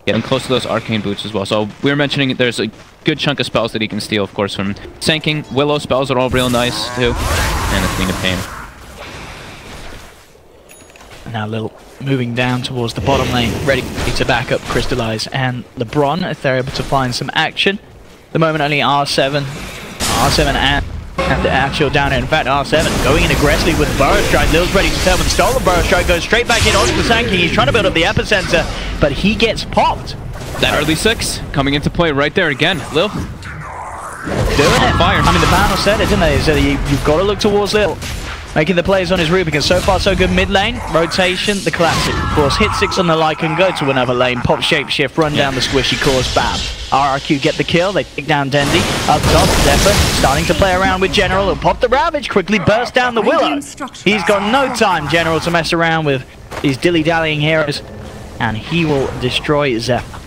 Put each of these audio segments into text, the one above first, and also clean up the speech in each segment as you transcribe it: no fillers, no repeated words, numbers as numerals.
getting close to those arcane boots as well. So we were mentioning there's a good chunk of spells that he can steal, of course, from Sanking. Willow spells are all real nice, too. And the Queen of Pain. Now Lil moving down towards the bottom lane, ready to back up Crystallize and LeBron if they're able to find some action. The moment only R7 and the actual down here. In fact, R7 going in aggressively with Burrow Strike. Lil's ready to tell with the stolen Burrow Strike, goes straight back in onto the Sanking. He's trying to build up the epicenter, but he gets popped. That early 6 coming into play right there again. Lil doing it. Fire. I mean, the panel said it, didn't they? So you've got to look towards Lil. Making the plays on his Rubik, and so far so good. Mid lane, rotation, the classic. Of course, hit 6 on the Lycan, go to another lane, pop shapeshift, run down the squishy course, bam. RRQ get the kill, they take down Dendi. Up top, Zephyr starting to play around with General. He'll pop the Ravage, quickly burst down the Willow. He's got no time, General, to mess around with these dilly-dallying heroes, and he will destroy Zephyr.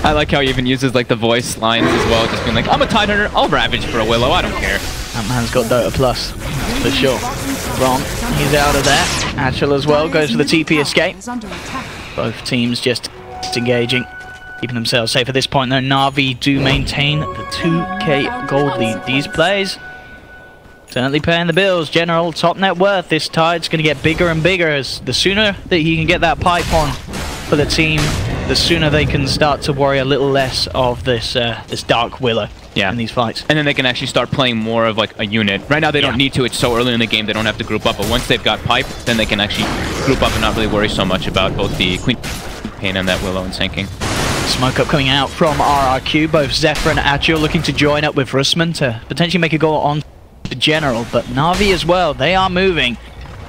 I like how he even uses like the voice lines as well, just being like, I'm a Tidehunter, I'll Ravage for a Willow, I don't care. That man's got Dota Plus, for sure. Wrong, he's out of there. Atchel as well, goes for the TP escape. Both teams just engaging, keeping themselves safe at this point though. Na'Vi do maintain the 2k gold lead. These plays certainly paying the bills. General, top net worth, this tide's going to get bigger and bigger as the sooner that he can get that pipe on for the team, the sooner they can start to worry a little less of this this Dark Willow in these fights. And then they can actually start playing more of like a unit. Right now they don't need to, it's so early in the game they don't have to group up, but once they've got pipe, then they can actually group up and not really worry so much about both the Queen Pain and that Willow and Sanking. Smoke up coming out from RRQ, both Zephyr and Atchel looking to join up with Russman to potentially make a goal on the General, but Na'Vi as well, they are moving.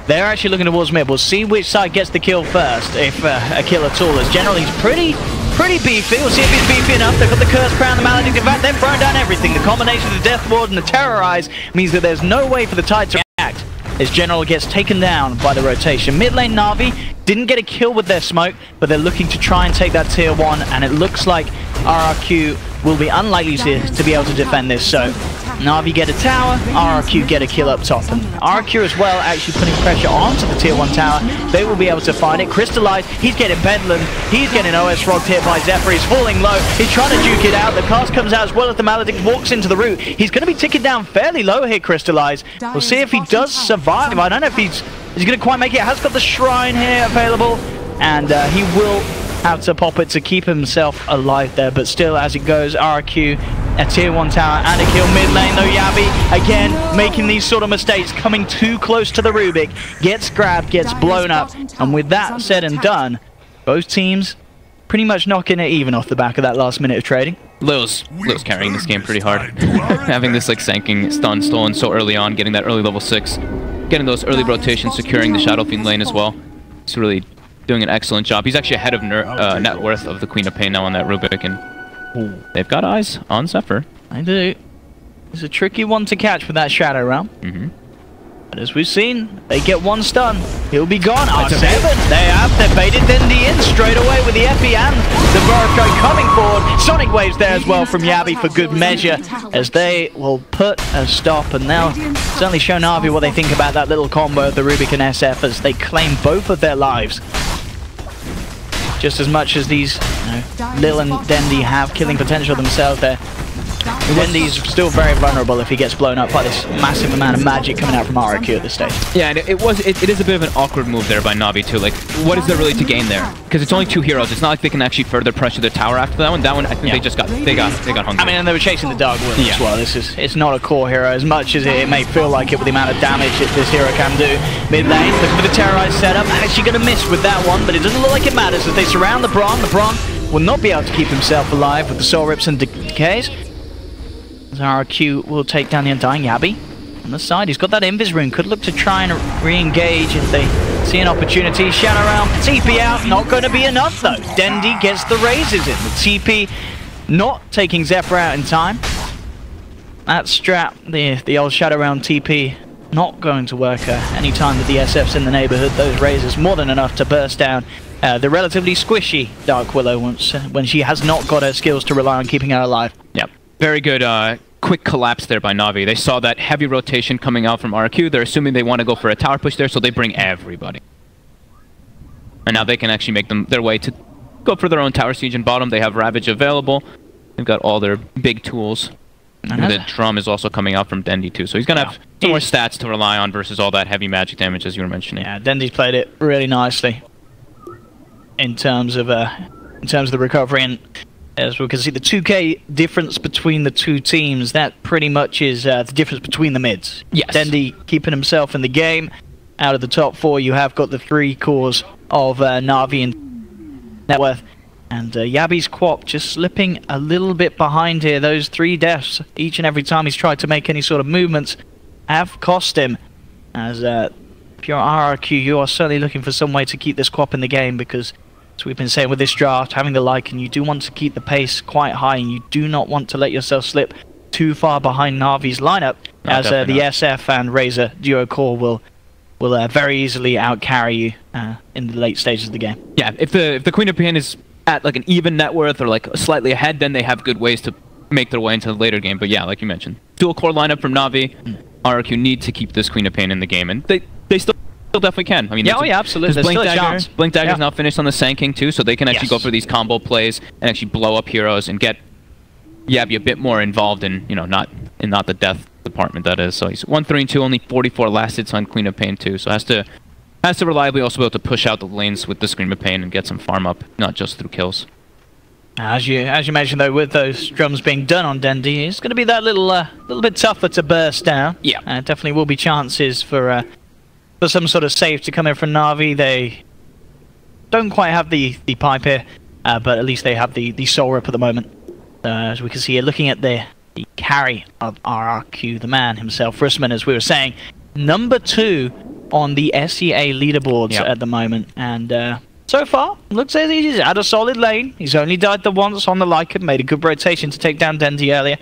They're actually looking towards mid. We'll see which side gets the kill first, if a kill at all. As General, he's pretty beefy. We'll see if he's beefy enough. They've got the Curse Crown, the Maledict. In fact, they've thrown down everything. The combination of the Death Ward and the Terrorize means that there's no way for the Tide to react. As General gets taken down by the rotation. Mid lane Na'Vi didn't get a kill with their smoke, but they're looking to try and take that tier 1, and it looks like RRQ will be unlikely to be able to defend this. So Na'Vi get a tower, RRQ get a kill up top, and RRQ as well actually putting pressure onto the tier 1 tower. They will be able to find it. Crystallize, he's getting Bedlam, he's getting OS rocked here by Zephyr, he's falling low, he's trying to duke it out, the cast comes out as well as the Maledict walks into the root. He's going to be ticking down fairly low here, Crystallize. We'll see if he does survive. I don't know if he's going to quite make it. Has got the Shrine here available, and he will have to pop it to keep himself alive there, but still as it goes, RQ a tier 1 tower and a kill mid lane though. Yabi again making these sort of mistakes, coming too close to the Rubik, gets grabbed, gets blown up, and with that said and done, both teams pretty much knocking it even off the back of that last minute of trading. Lil's carrying this game pretty hard. Having this like Sanking stun stolen so early on, getting that early level 6, getting those early rotations, securing the Shadow Fiend lane as well. He's really doing an excellent job. He's actually ahead of net worth of the Queen of Pain now on that Rubik, and they've got eyes on Zephyr. I do. It's a tricky one to catch with that Shadow Realm. But as we've seen, they get one stun, he'll be gone. R7, they've baited Dendi in straight away with the Epi and the Burrow Strike coming forward. Sonic Waves there as well from Yabi for good measure, as they will put a stop, and they'll certainly show Na'Vi what they think about that little combo of the Rubik and SF as they claim both of their lives. Just as much as these Lil and Dendi have killing potential themselves there. Dendi's still very vulnerable if he gets blown up by this massive amount of magic coming out from RRQ at this stage. Yeah, and it is a bit of an awkward move there by Na'Vi too. Like, what is there really to gain there? Because it's only 2 heroes. It's not like they can actually further pressure their tower after that one. That one, I think they got hungry. I mean, and they were chasing the Dark Will as well. It's not a core hero as much as it may feel like it with the amount of damage that this hero can do. Mid lane, looking for the terrorized setup. Actually going to miss with that one, but it doesn't look like it matters as they surround the Bron. The Bron will not be able to keep himself alive with the soul rips and decays. RQ will take down the Undying Yabi on the side. He's got that Invis rune. Could look to try and re-engage if they see an opportunity. Shadow Realm, TP out. Not going to be enough though. Dendi gets the raises in. The TP not taking Zephyr out in time. That strap, the old Shadow Realm TP, not going to work any time that the SF's in the neighborhood. Those raises more than enough to burst down the relatively squishy Dark Willow when she has not got her skills to rely on keeping her alive. Yep. Very good quick collapse there by Na'Vi. They saw that heavy rotation coming out from RQ. They're assuming they want to go for a tower push there, so they bring everybody. And now they can actually make their way to go for their own tower siege in bottom. They have Ravage available. They've got all their big tools. And the drum is also coming out from Dendi too, so he's gonna have some more stats to rely on versus all that heavy magic damage as you were mentioning. Yeah, Dendi's played it really nicely in terms of the recovery, and as we can see, the 2k difference between the two teams, that pretty much is the difference between the mids. Yes. Dendi keeping himself in the game. Out of the top 4, you have got the 3 cores of Na'Vi and net worth. And Yabi's Quap just slipping a little bit behind here. Those 3 deaths each and every time he's tried to make any sort of movements have cost him. As if you're RRQ, you are certainly looking for some way to keep this Quap in the game, because as we've been saying with this draft, having the Lycan, you do want to keep the pace quite high, and you do not want to let yourself slip too far behind Na'Vi's lineup, as the SF and Razor duo core will very easily outcarry you in the late stages of the game. Yeah, if the Queen of Pain is at like an even net worth or like slightly ahead, then they have good ways to make their way into the later game. But yeah, like you mentioned, dual core lineup from Na'Vi, RRQ need to keep this Queen of Pain in the game, and they still definitely can. I mean, yeah, absolutely. There's Blink still a Dagger. chance. Blink Dagger's now finished on the Sand King too, so they can actually go for these combo plays and actually blow up heroes and get Yabi a bit more involved in, you know, not the death department, that is. So he's 1-3-2, only 44 last hits on Queen of Pain too, so has to reliably also be able to push out the lanes with the Scream of Pain and get some farm up, not just through kills. As you mentioned though, with those drums being done on Dendi, it's going to be that little bit tougher to burst down. Yeah, definitely will be chances for some sort of save to come in from Na'Vi. They don't quite have the pipe here, but at least they have the Soul Rip at the moment. As we can see here, looking at the carry of RRQ, the man himself, Russman, as we were saying, number 2 on the SEA leaderboards at the moment, and so far, looks as he's at a solid lane. He's only died the once on the Lycan, made a good rotation to take down Dendi earlier.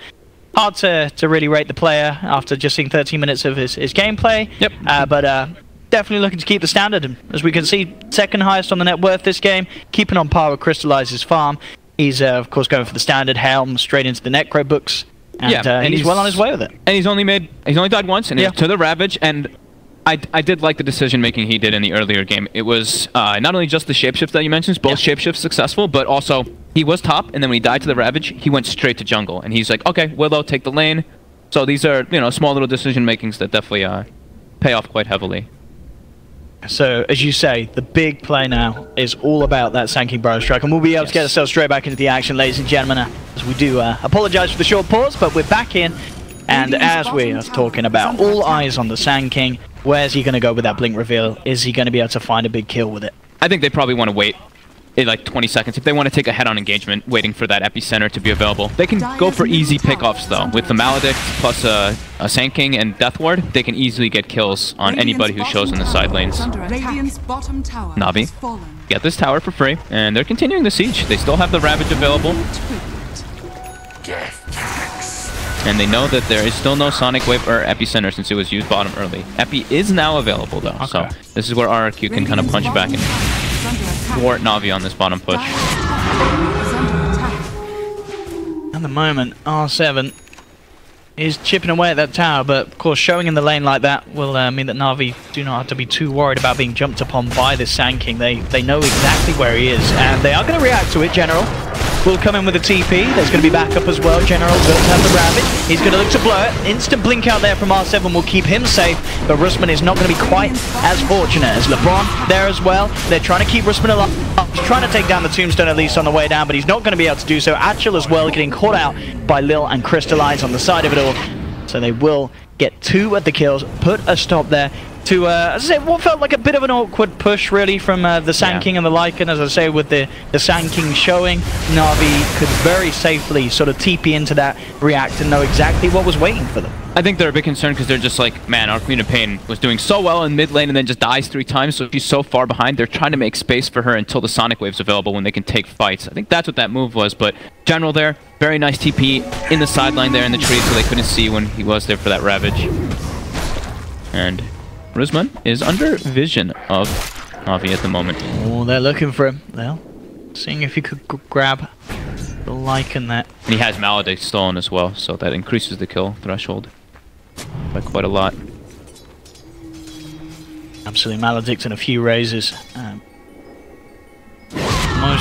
Hard to really rate the player after just seeing 13 minutes of his gameplay. Yep. But definitely looking to keep the standard. And as we can see, second highest on the net worth this game, keeping on par with Crystallize's farm. He's of course going for the standard helm straight into the Necro books, and he's well on his way with it. And he's only died once, and it's to the Ravage. And I did like the decision making he did in the earlier game. It was not only just the shapeshift that you mentioned, both shapeshifts successful, but also he was top, and then when he died to the Ravage, he went straight to jungle, and he's like, okay, Willow, take the lane. So these are, you know, small little decision makings that definitely pay off quite heavily. So, as you say, the big play now is all about that Sand King Burrow Strike, and we'll be able to get ourselves straight back into the action, ladies and gentlemen, as we do apologise for the short pause, but we're back in, and as we are talking about, all eyes on the Sand King. Where's he going to go with that blink reveal? Is he going to be able to find a big kill with it? I think they probably want to wait in like 20 seconds. If they want to take a head-on engagement, waiting for that epicenter to be available. They can go for easy pickoffs though. With the Maledict plus a Sand King and Death Ward, they can easily get kills on anybody who shows in the side lanes. Na'Vi get this tower for free, and they're continuing the siege. They still have the Ravage available. And they know that there is still no Sonic Wave or Epicenter since it was used bottom early. Epi is now available though, so this is where RRQ can kind of punch back and thwart Na'Vi on this bottom push. At the moment, R7 is chipping away at that tower, but of course showing in the lane like that will mean that Na'Vi do not have to be too worried about being jumped upon by this Sand King. They know exactly where he is, and they are going to react to it. General will come in with a TP. There's going to be backup as well. General does have the Ravage. He's going to look to blow it. Instant blink out there from R7 will keep him safe, but Russman is not going to be quite as fortunate as LeBron there as well. They're trying to keep Russman alive. He's trying to take down the Tombstone at least on the way down, but he's not going to be able to do so. Achel as well getting caught out by Lil and Crystallize on the side of it all. So they will get 2 of the kills, put a stop there to, as I say, what felt like a bit of an awkward push, really, from the Sand King and the Lycan. As I say, with the Sand King showing, Na'Vi could very safely sort of TP into that, react, and know exactly what was waiting for them. I think they're a bit concerned because they're just like, man, our Queen of Pain was doing so well in mid lane and then just dies 3 times, so she's so far behind. They're trying to make space for her until the Sonic Wave's available when they can take fights. I think that's what that move was, but General there, very nice TP in the sideline there in the tree so they couldn't see when he was there for that Ravage. And Rusman is under vision of Na'Vi at the moment. Oh, they're looking for him. Well, seeing if he could grab the Lycan there. And he has Maledict stolen as well, so that increases the kill threshold by quite a lot. Absolutely, Maledict and a few raises.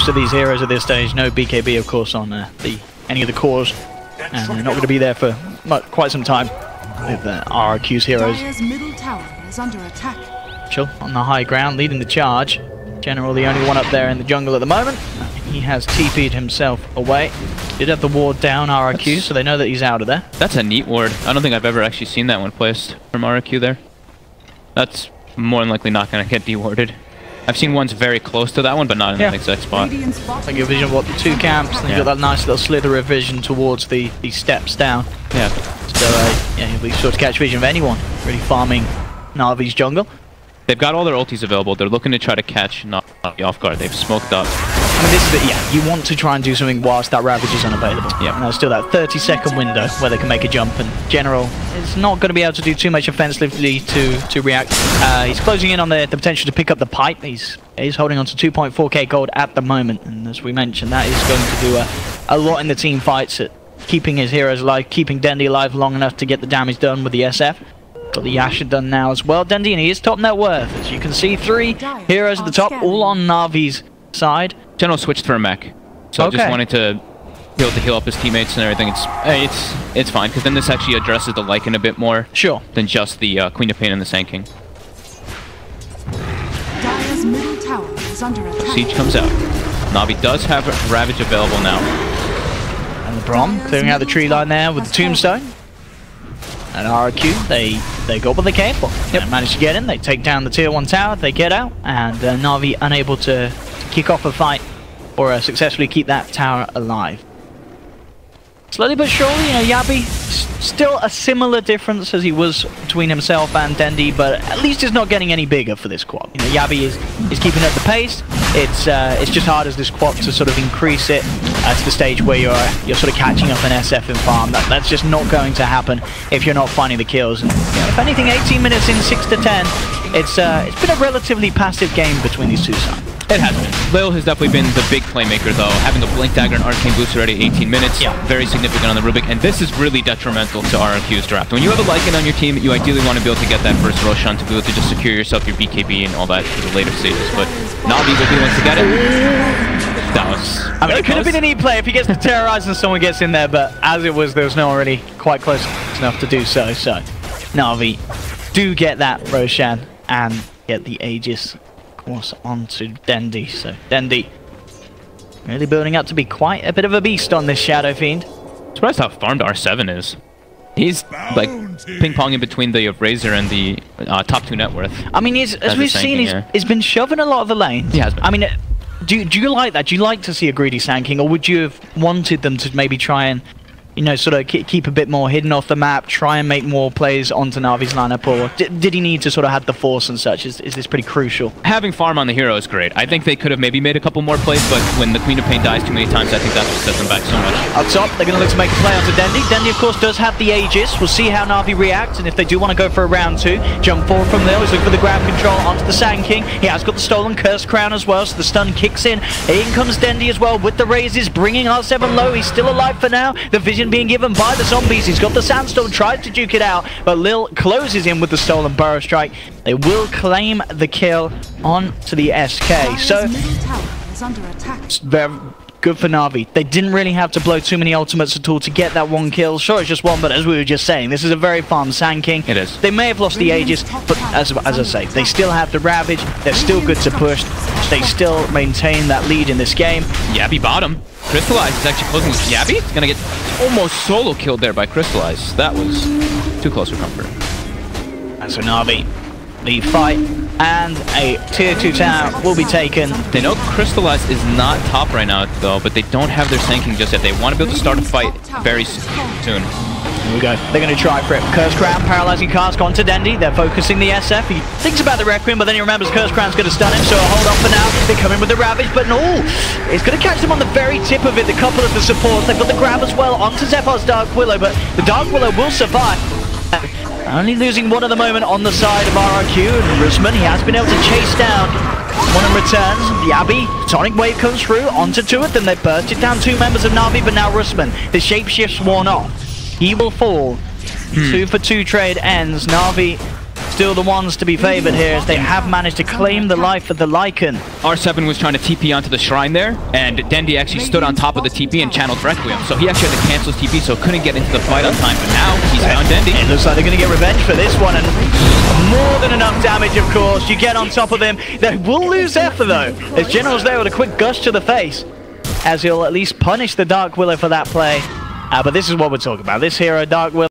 most of these heroes at this stage. No BKB, of course, on any of the cores. And they're not going to be there for quite some time with RRQ's heroes. Dire's middle tower is under attack. Chill on the high ground, leading the charge. General, the only one up there in the jungle at the moment. He has TP'd himself away. Did have the ward down, RRQ, so they know that he's out of there. That's a neat ward. I don't think I've ever actually seen that one placed from RRQ there. That's more than likely not going to get dewarded. I've seen ones very close to that one, but not in the exact spot. Like your vision of what, the two camps, and you've got that nice little slither of vision towards the steps down. Yeah. So, yeah, you'll be sure to catch vision of anyone really farming Na'Vi's jungle. They've got all their ultis available. They're looking to try to catch Na'Vi off guard. They've smoked up. I mean, this is it, yeah, you want to try and do something whilst that Ravage is unavailable. Yeah. And there's still that 30-second window where they can make a jump, and General is not going to be able to do too much offensively to react. He's closing in on the potential to pick up the pipe. He's holding on to 2.4k gold at the moment, and as we mentioned, that is going to do a lot in the team fights at keeping his heroes alive, keeping Dendi alive long enough to get the damage done with the SF. Got the Yasha done now as well. Dendi, and he is top net worth. As you can see, 3 heroes at the top, all on Na'Vi's side. General switched for a mech, so just wanted to be able to heal up his teammates and everything. It's fine, because then this actually addresses the Lycan a bit more than just the Queen of Pain and the Sand King. Dire's middle tower is under attack. Siege comes out. Na'Vi does have Ravage available now. And the Brom clearing out the tree line there with the Tombstone. And RRQ, they got what they came for. They managed to get in, they take down the tier 1 tower, they get out, and Na'Vi unable to kick off a fight or successfully keep that tower alive. Slowly but surely, you know, Yabi, still a similar difference as he was between himself and Dendi, but at least it's not getting any bigger for this quad. You know, Yabi is keeping up the pace. It's just hard as this quad to sort of increase it to the stage where you're sort of catching up an SF in farm. That's just not going to happen if you're not finding the kills. And, you know, if anything, 18 minutes in, 6 to 10, it's been a relatively passive game between these two sides. It has been. Lil has definitely been the big playmaker, though. Having a Blink Dagger and Arcane Boost already 18 minutes, very significant on the Rubik, and this is really detrimental to RRQ's draft. When you have a Lycan on your team, you ideally want to be able to get that first Roshan to be able to just secure yourself your BKB and all that for the later stages, but Na'Vi will be able to get it. That was... I mean, it could have been a neat play if he gets to terrorize and someone gets in there, but as it was, there was no one really quite close enough to do so. So, Na'Vi do get that Roshan and get the Aegis onto Dendi. So Dendi really building up to be quite a bit of a beast on this Shadow Fiend. Surprised how farmed R7 is. He's like ping-ponging between the Razor and the top 2 net worth. I mean, as we've seen, he's been shoving a lot of the lanes. He has been. I mean, do you like that? Do you like to see a greedy Sand King, or would you have wanted them to maybe try and, you know, sort of keep a bit more hidden off the map, try and make more plays onto Na'Vi's lineup, or did he need to sort of have the force and such? Is this pretty crucial? Having farm on the hero is great. I think they could have maybe made a couple more plays, but when the Queen of Pain dies too many times, I think that's what sets them back so much. Up top, they're going to look to make a play onto Dendi. Dendi, of course, does have the Aegis. We'll see how Na'Vi reacts, and if they do want to go for a round 2, jump forward from there. He's looking for the grab control onto the Sand King. He has got the stolen Curse Crown as well, so the stun kicks in. In comes Dendi as well with the raises, bringing R7 low. He's still alive for now. The vision being given by the zombies. He's got the Sandstorm, tries to duke it out, but Lil closes in with the stolen Burrow Strike. They will claim the kill on to the SK. So, very good for Na'Vi. They didn't really have to blow too many ultimates at all to get that 1 kill. Sure, it's just 1, but as we were just saying, this is a very farmed Sand King. It is. They may have lost the Aegis, but as I say, they still have the Ravage. They're still good to push. They still maintain that lead in this game. Yabi bottom. Crystallize is actually closing with Yabi. He's gonna get almost solo killed there by Crystallize. That was too close for comfort. And so Na'Vi lead fight, and a tier 2 tower will be taken. They know Crystallize is not top right now, though, but they don't have their Sand King just yet. They want to be able to start a fight very soon. Here we go. They're going to try for it. Curse Crown, paralyzing cask onto Dendi. They're focusing the SF. He thinks about the Requiem, but then he remembers Curse Crown's going to stun him, so I'll hold on for now. They come in with the Ravage, but no! It's going to catch them on the very tip of it. The couple of the supports. They've got the grab as well onto Zephyr's Dark Willow, but the Dark Willow will survive. Only losing one at the moment on the side of RRQ, and Rusman, he has been able to chase down one in return. The Abbey, Sonic Wave comes through, onto 2 of them. They bursted down 2 members of Na'Vi, but now Rusman, the shapeshift's worn off. He will fall. 2 for 2 trade ends. Na'Vi still the ones to be favored here as they have managed to claim the life of the Lycan. R7 was trying to TP onto the shrine there, and Dendi actually stood on top of the TP and channeled Requiem, so he actually had to cancel his TP, so couldn't get into the fight on time, but now he's found Dendi. It looks like they're going to get revenge for this one, and more than enough damage, of course. You get on top of him. They will lose Zephyr, though, as General's there with a quick gush to the face, as he'll at least punish the Dark Willow for that play. But this is what we're talking about. This hero, Dark Willow,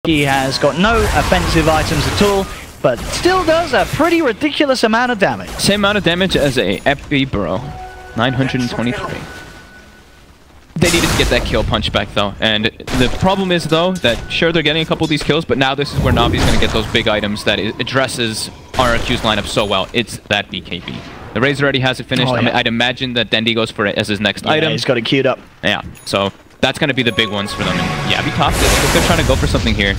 he has got no offensive items at all, but still does a pretty ridiculous amount of damage. Same amount of damage as a FB Burrow, 923. They needed to get that kill punch back, though, and the problem is, though, that sure, they're getting a couple of these kills, but now this is where Navi's going to get those big items that it addresses RRQ's lineup so well. It's that BKB. The Razor already has it finished. Oh, yeah. I mean, I'd imagine that Dendi goes for it as his next item. He's got it queued up. Yeah, so that's going to be the big ones for them. And Yabi topped it. I think they're trying to go for something here.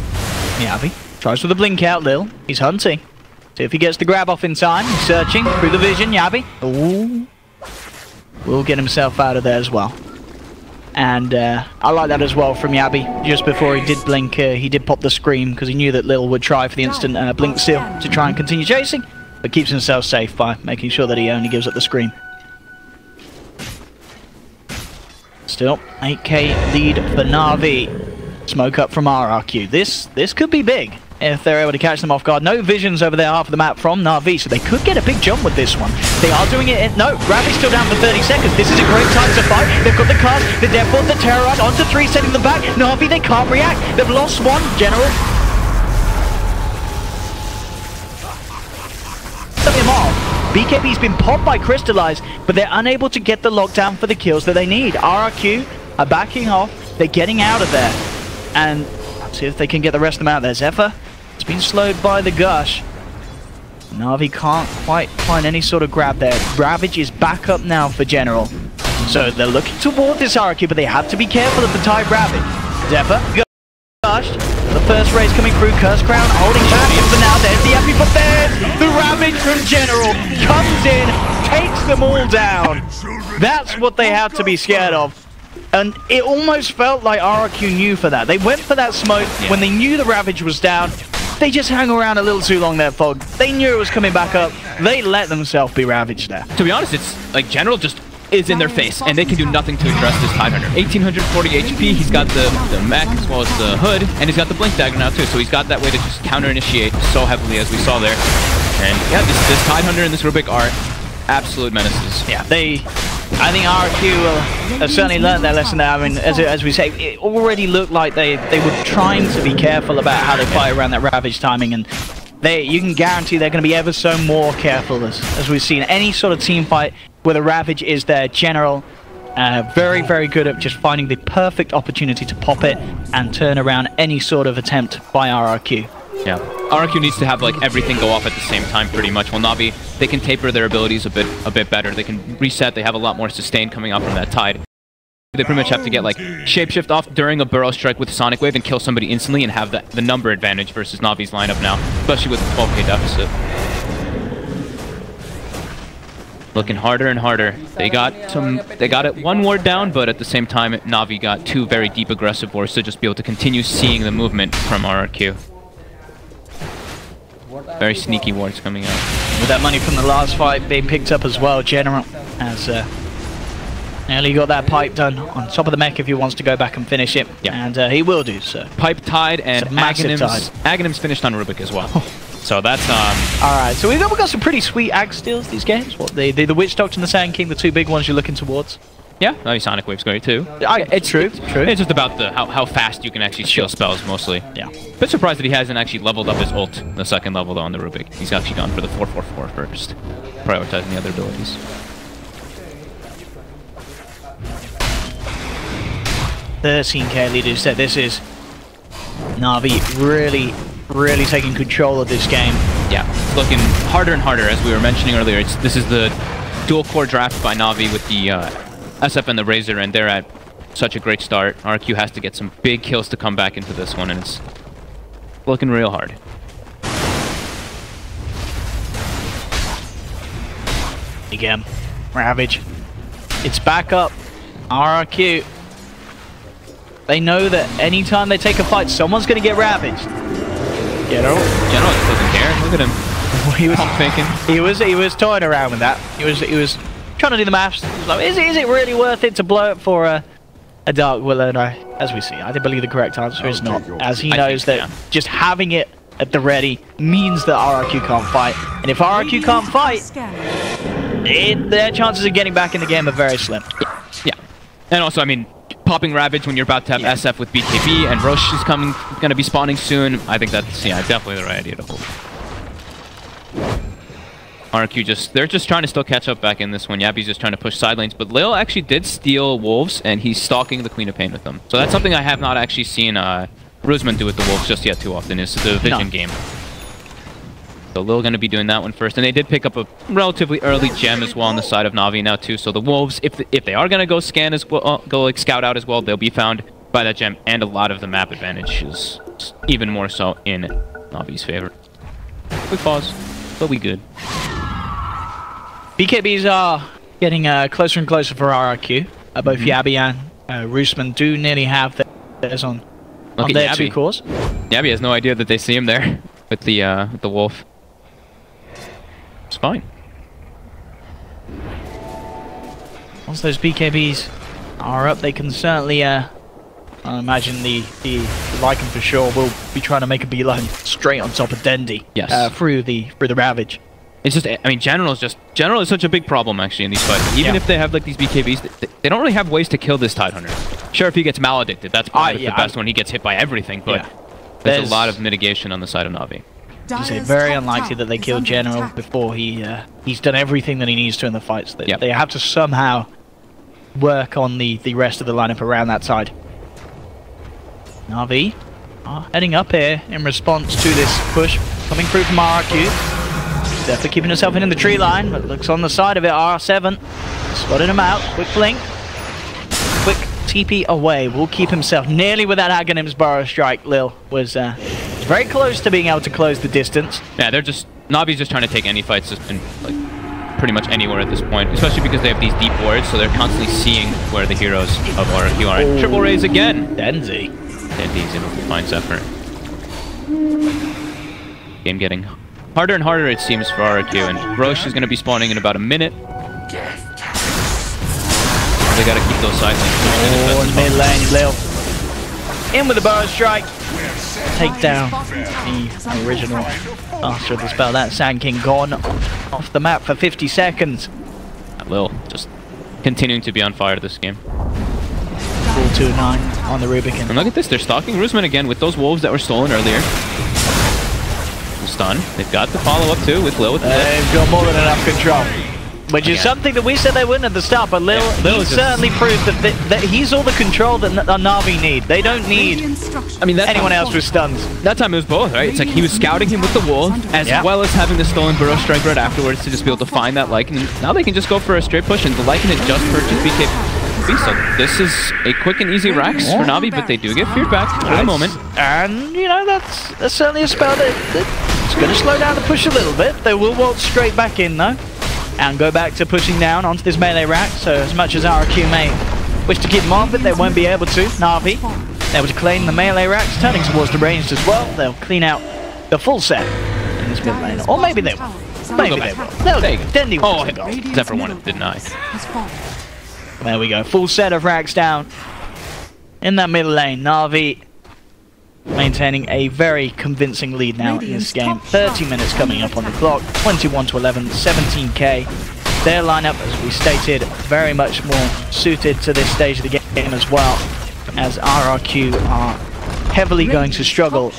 Yabi tries with the blink out, Lil. He's hunting. See if he gets the grab off in time. He's searching through the vision, Yabi. Ooh. Will get himself out of there as well. And I like that as well from Yabi. Just before he did blink, he did pop the scream because he knew that Lil would try for the instant blink steal to try and continue chasing, but keeps himself safe by making sure that he only gives up the scream. Still, 8k lead for Na'Vi. Smoke up from RRQ. This could be big if they're able to catch them off guard. No visions over there half of the map from Na'Vi, so they could get a big jump with this one. They are doing it in... No, Ravi's still down for 30 seconds. This is a great time to fight. They've got the cast, the Deathbolt, the Terror Rod onto 3, sending them back. Na'Vi, they can't react. They've lost one. General. Him off. BKB's been popped by Crystallize, but they're unable to get the lockdown for the kills that they need. RRQ are backing off. They're getting out of there. And see if they can get the rest of them out there. Zephyr, it's been slowed by the gush. Na'Vi can't quite find any sort of grab there. Ravage is back up now for General. So they're looking toward this RQ, but they have to be careful of the tied Ravage. Zephyr, gush. The first raise coming through. Curse Crown holding back. And for now, there's the Epi, but there's the Ravage from General. Comes in, takes them all down. That's what they have to be scared of. And it almost felt like RRQ knew for that. They went for that smoke when they knew the Ravage was down. They just hung around a little too long there, Fog. They knew it was coming back up. They let themselves be ravaged there. To be honest, it's like General just is in their face, and they can do nothing to address this Tidehunter. 1840 HP, he's got the mech as well as the hood, and he's got the Blink Dagger now too, so he's got that way to just counter-initiate so heavily as we saw there. And yeah, this Tidehunter and this Rubik are absolute menaces. Yeah, I think RQ will have certainly learned their lesson there. I mean, as we say, it already looked like they were trying to be careful about how they fight around that Ravage timing, and you can guarantee they're going to be ever so more careful as we've seen. Any sort of team fight where the Ravage is their General, very, very good at just finding the perfect opportunity to pop it and turn around any sort of attempt by RRQ. Yeah, RRQ needs to have like everything go off at the same time pretty much. While Na'Vi, they can taper their abilities a bit better. They can reset, they have a lot more sustain coming out from that Tide. They pretty much have to get like Shapeshift off during a Burrow Strike with Sonic Wave and kill somebody instantly and have the number advantage versus Na'Vi's lineup now, especially with the 12k deficit. Looking harder and harder. They got it one ward down, but at the same time, Na'Vi got 2 very deep aggressive wards to just be able to continue seeing the movement from RRQ. Very sneaky wards coming out. With that money from the last fight being picked up as well, General has nearly got that pipe done on top of the mech if he wants to go back and finish it. Yeah. And he will do so. Pipe Tide and Aghanim's finished on Rubik as well. So that's alright, so we've got some pretty sweet Ag steals these games. What the Witch Doctor and the Sand King, the 2 big ones you're looking towards. Yeah, maybe Sonic Wave's great too. It's true. It's just about how fast you can actually steal spells mostly. Yeah. Bit surprised that he hasn't actually leveled up his ult, the 2nd level though on the Rubik. He's actually gone for the 444 first, prioritizing the other abilities. The 13k leader said this is Na'Vi really taking control of this game. Yeah, it's looking harder and harder as we were mentioning earlier. This is the dual core draft by Na'Vi with the SF and the Razor, and they're at such a great start. RQ has to get some big kills to come back into this one, and it's looking real hard. Again, Ravage. It's back up. RQ. They know that anytime they take a fight, someone's going to get ravaged. General just doesn't care. Look at him. he was Pump faking. He was toying around with that. He was trying to do the maths. He was like, is it really worth it to blow it for a Dark Willow? No, as we see, I do believe the correct answer is not, as he knows that just having it at the ready means that RRQ can't fight, and if RRQ can't fight, their chances of getting back in the game are very slim. Yeah, and also, I mean, popping Ravage when you're about to have SF with BKB, and Roche is going to be spawning soon. I think that's definitely the right idea to hold. RQ they're just trying to still catch up back in this one. Yabi's just trying to push side lanes, but Lil actually did steal Wolves, and he's stalking the Queen of Pain with them. So that's something I have not actually seen Rusman do with the Wolves just yet too often. It's the vision game. So Lil going to be doing that one first, and they did pick up a relatively early gem as well on the side of Na'Vi now too. So the Wolves, if they are going to go scan as well, go like scout out as well, they'll be found by that gem, and a lot of the map advantage is even more so in Na'Vi's favor. Quick pause, but we good. BKBs are getting closer and closer for RRQ. Both Yabi and Rusman do nearly have theirs on their two cores. Yabi has no idea that they see him there with the wolf. It's fine. Once those BKBs are up, they can certainly. I imagine the Lycan for sure will be trying to make a beeline straight on top of Dendi. Yes. Through the Ravage. It's just, I mean, General is such a big problem actually in these fights. Even if they have like these BKBs, they don't really have ways to kill this Tidehunter. Sure, if he gets maledicted, that's probably the best when he gets hit by everything, but there's a lot of mitigation on the side of Na'Vi. It's very unlikely that they kill General before he's done everything that he needs to in the fights. They have to somehow work on the rest of the lineup around that side. Na'Vi are heading up here in response to this push coming through from RRQ. Definitely keeping himself in the tree line, but looks on the side of it. R7 spotted him out. Quick blink, quick TP away. Will keep himself nearly with that Aghanim's Burrow Strike. Lil was very close to being able to close the distance. Yeah, Na'Vi's just trying to take any fights in like pretty much anywhere at this point, especially because they have these deep wards, so they're constantly seeing where the heroes of RRQ are. And triple raise again. Denzi's able to find Zephyr. Game getting harder and harder, it seems, for RRQ, and Roche is going to be spawning in about a minute. They got to keep those side lanes pushed in. Mid lane, Lil in with the Burrow Strike. Take down the original master of the spell. That Sand King gone off the map for 50 seconds. Lil just continuing to be on fire this game. Full 2-9 on the Rubicon. And look at this, they're stalking Rusman again with those wolves that were stolen earlier. Stun. They've got the follow-up too with Lil. They've got more than enough control. Which is something that we said they wouldn't at the start, but Lil certainly proved that he's all the control that Na'Vi need. They don't need anyone else with stuns. That time it was both, right? It's like he was scouting him with the wolf, as well as having the stolen Burrow Strike right afterwards to just be able to find that Lycan. And now they can just go for a straight push, and the Lycan had just purchased BKB. So this is a quick and easy Rax for Na'Vi, but they do get feared back for the moment. And, you know, that's certainly a spell that's going to slow down the push a little bit. They will waltz straight back in, though, and go back to pushing down onto this melee rack. So as much as RRQ may wish to keep them off it, they won't be able to. Na'Vi able to claim the melee racks, turning towards the ranged as well. They'll clean out the full set in this mid lane. Or maybe they will. Maybe they will. Dendi wants to go. Zephyr wanted, didn't I? There we go. Full set of racks down in that middle lane. Na'Vi maintaining a very convincing lead now in this game. 30 minutes coming up on the clock. 21-11, 17k. Their lineup, as we stated, very much more suited to this stage of the game as well, as RRQ are heavily going to struggle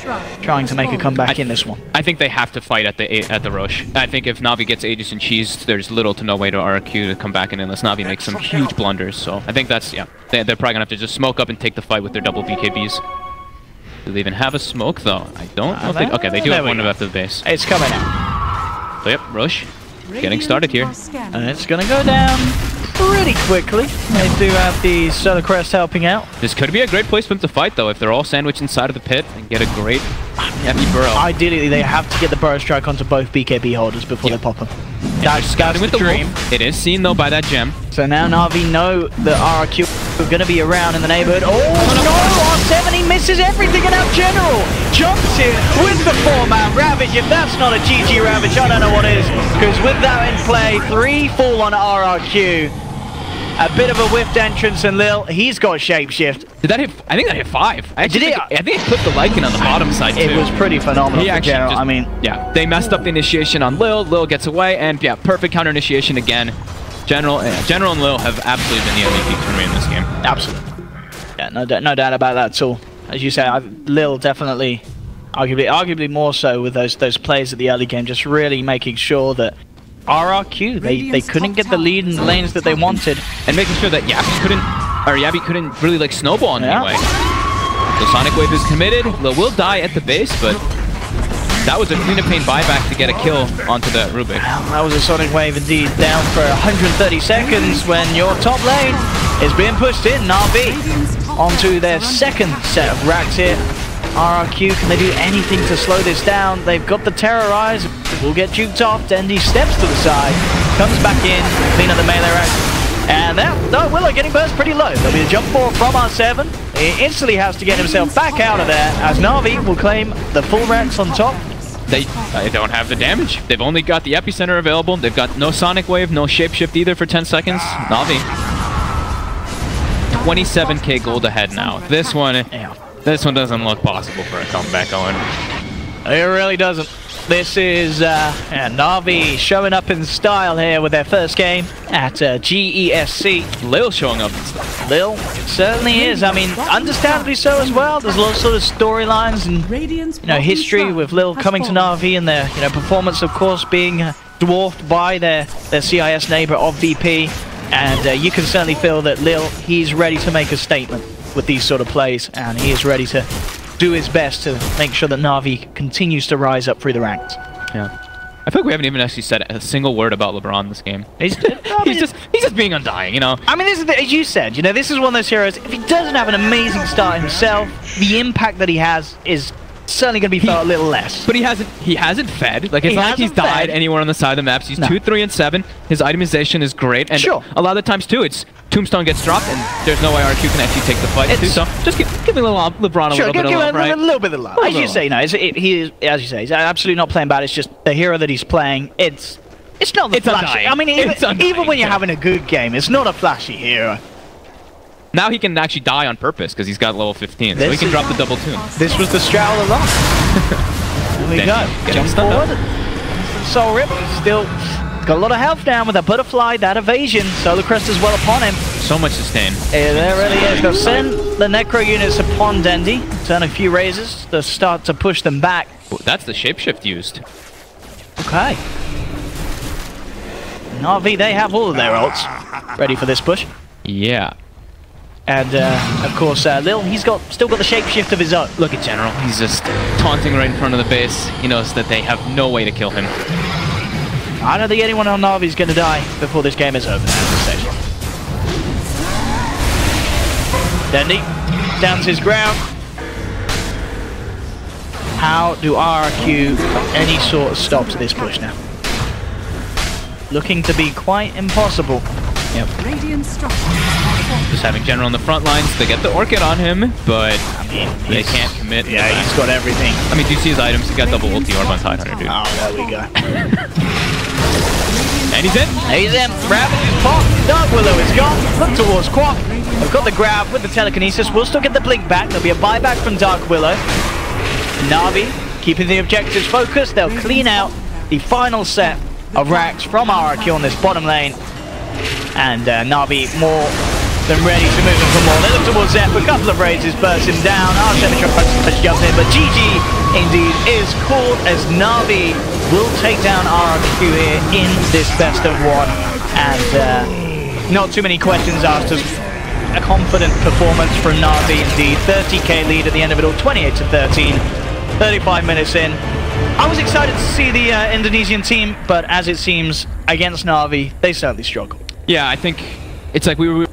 trying to make a comeback in this one. I think they have to fight at the Roche. I think if Na'Vi gets Aegis and Cheese, there's little to no way to RRQ to come back in unless Na'Vi makes some huge blunders. So I think that's, they're probably going to have to just smoke up and take the fight with their double BKBs. Do they even have a smoke, though? I don't know if they... Okay, they do have one after the base. It's coming out. So, yep, Roche getting started here. And it's going to go down pretty quickly. They do have the Solar Crest helping out. This could be a great place for them to fight, though, if they're all sandwiched inside of the pit and get a great heavy burrow. Ideally, they have to get the Burrow Strike onto both BKB holders before they pop them. That's scouting with the dream. It is seen, though, by that gem. So now Na'Vi know that RRQ are going to be around in the neighborhood. Oh, no! R7, he misses everything, and now General jumps in with the 4-man Ravage. If that's not a GG Ravage, I don't know what is. Because with that in play, 3 fall on RRQ. A bit of a whiffed entrance, and Lil, he's got shapeshift. Did that hit? I think that hit 5. I Did it? I think it put the Lycan on the bottom side too. It was pretty phenomenal for General. I mean, yeah, they messed up the initiation on Lil. Lil gets away, and yeah, perfect counter initiation again. General and Lil have absolutely been the MVP for me in this game. Absolutely. Yeah, no doubt about that at all. As you say, Lil definitely, arguably more so with those plays at the early game, just really making sure that RRQ, they couldn't get the lead in the lanes that they wanted, and making sure that Yabi couldn't really like snowball in any way. The Sonic Wave is committed. Lil will die at the base, but that was a Queen of Pain buyback to get a kill onto that Rubik. Well, that was a Sonic Wave indeed, down for 130 seconds when your top lane is being pushed in. Na'Vi onto their second set of racks here. RRQ, can they do anything to slow this down? They've got the Terrorize, will get juked off. Dendy steps to the side, comes back in, clean up the melee rack. And that Willow getting burst pretty low. There'll be a jump forward from R7. He instantly has to get himself back out of there, as Na'Vi will claim the full racks on top. They don't have the damage. They've only got the epicenter available. They've got no Sonic Wave, no Shapeshift either for 10 seconds. Na'Vi. 27k gold ahead now. This one doesn't look possible for a comeback, Owen. It really doesn't. This is Na'Vi showing up in style here with their first game at GESC. Lil showing up in style. Lil certainly is. I mean, understandably so as well. There's a lot of sort of storylines and history with Lil coming to Na'Vi and their performance, of course, being dwarfed by their CIS neighbor of VP. And you can certainly feel that Lil, he's ready to make a statement with these sort of plays, and he is ready to do his best to make sure that Na'Vi continues to rise up through the ranks. Yeah. I feel like we haven't even actually said a single word about LeBron this game. He's just being undying, you know. I mean, this is as you said, this is one of those heroes. If he doesn't have an amazing start himself, the impact that he has is certainly going to be felt a little less. But he hasn't fed. Like, it's not like he's died anywhere on the side of the maps. He's 2, 3, and 7. His itemization is great, and a lot of the times too, it's Tombstone gets dropped, and there's no way RQ can actually take the fight too. So just give me LeBron a little bit of love, right? A little bit of love. As you say, he is, as you say, he's absolutely not playing bad. It's just the hero that he's playing. It's not the flashy. I mean, even when you're having a good game, it's not a flashy hero. Now he can actually die on purpose because he's got level 15, so he can drop the double tune. This was the strat all along. There we go. Jump forward. Soul Rip still got a lot of health down with that butterfly, that evasion. Solar Crest is well upon him. So much sustain. Yeah, there really is. They'll send the Necro units upon Dendy. Turn a few razors to start to push them back. Ooh, that's the shapeshift used. Okay. Na'Vi, they have all of their ults ready for this push. Yeah. And, of course, Lil, he's still got the shapeshift of his own. Look at General. He's just taunting right in front of the base. He knows that they have no way to kill him. I don't think anyone on Na'Vi is going to die before this game is over at this stage. Dendy stands his ground. How do RRQ put any sort of stop to this push now? Looking to be quite impossible. Yep. Just having General on the front lines, they get the Orchid on him, but I mean, they can't commit. Yeah, he's got everything. I mean, do you see his items? He got double ulti orb on Tidehunter, dude. Oh, there we go. And he's in. He's in. Ravage is popped. Dark Willow is gone. Look towards Quack. We've got the grab with the telekinesis. We'll still get the blink back. There'll be a buyback from Dark Willow. Na'Vi keeping the objectives focused. They'll clean out the final set of racks from RRQ on this bottom lane. And Na'Vi more than ready to move in for more. They look towards Zeph, a couple of raises burst him down. Arcana jumps in, but GG indeed is called as Na'Vi will take down RRQ here in this best of one. And not too many questions asked. A confident performance from Na'Vi indeed. 30k lead at the end of it all, 28-13. 35 minutes in. I was excited to see the Indonesian team, but as it seems, against Na'Vi, they certainly struggled. Yeah, I think it's like we were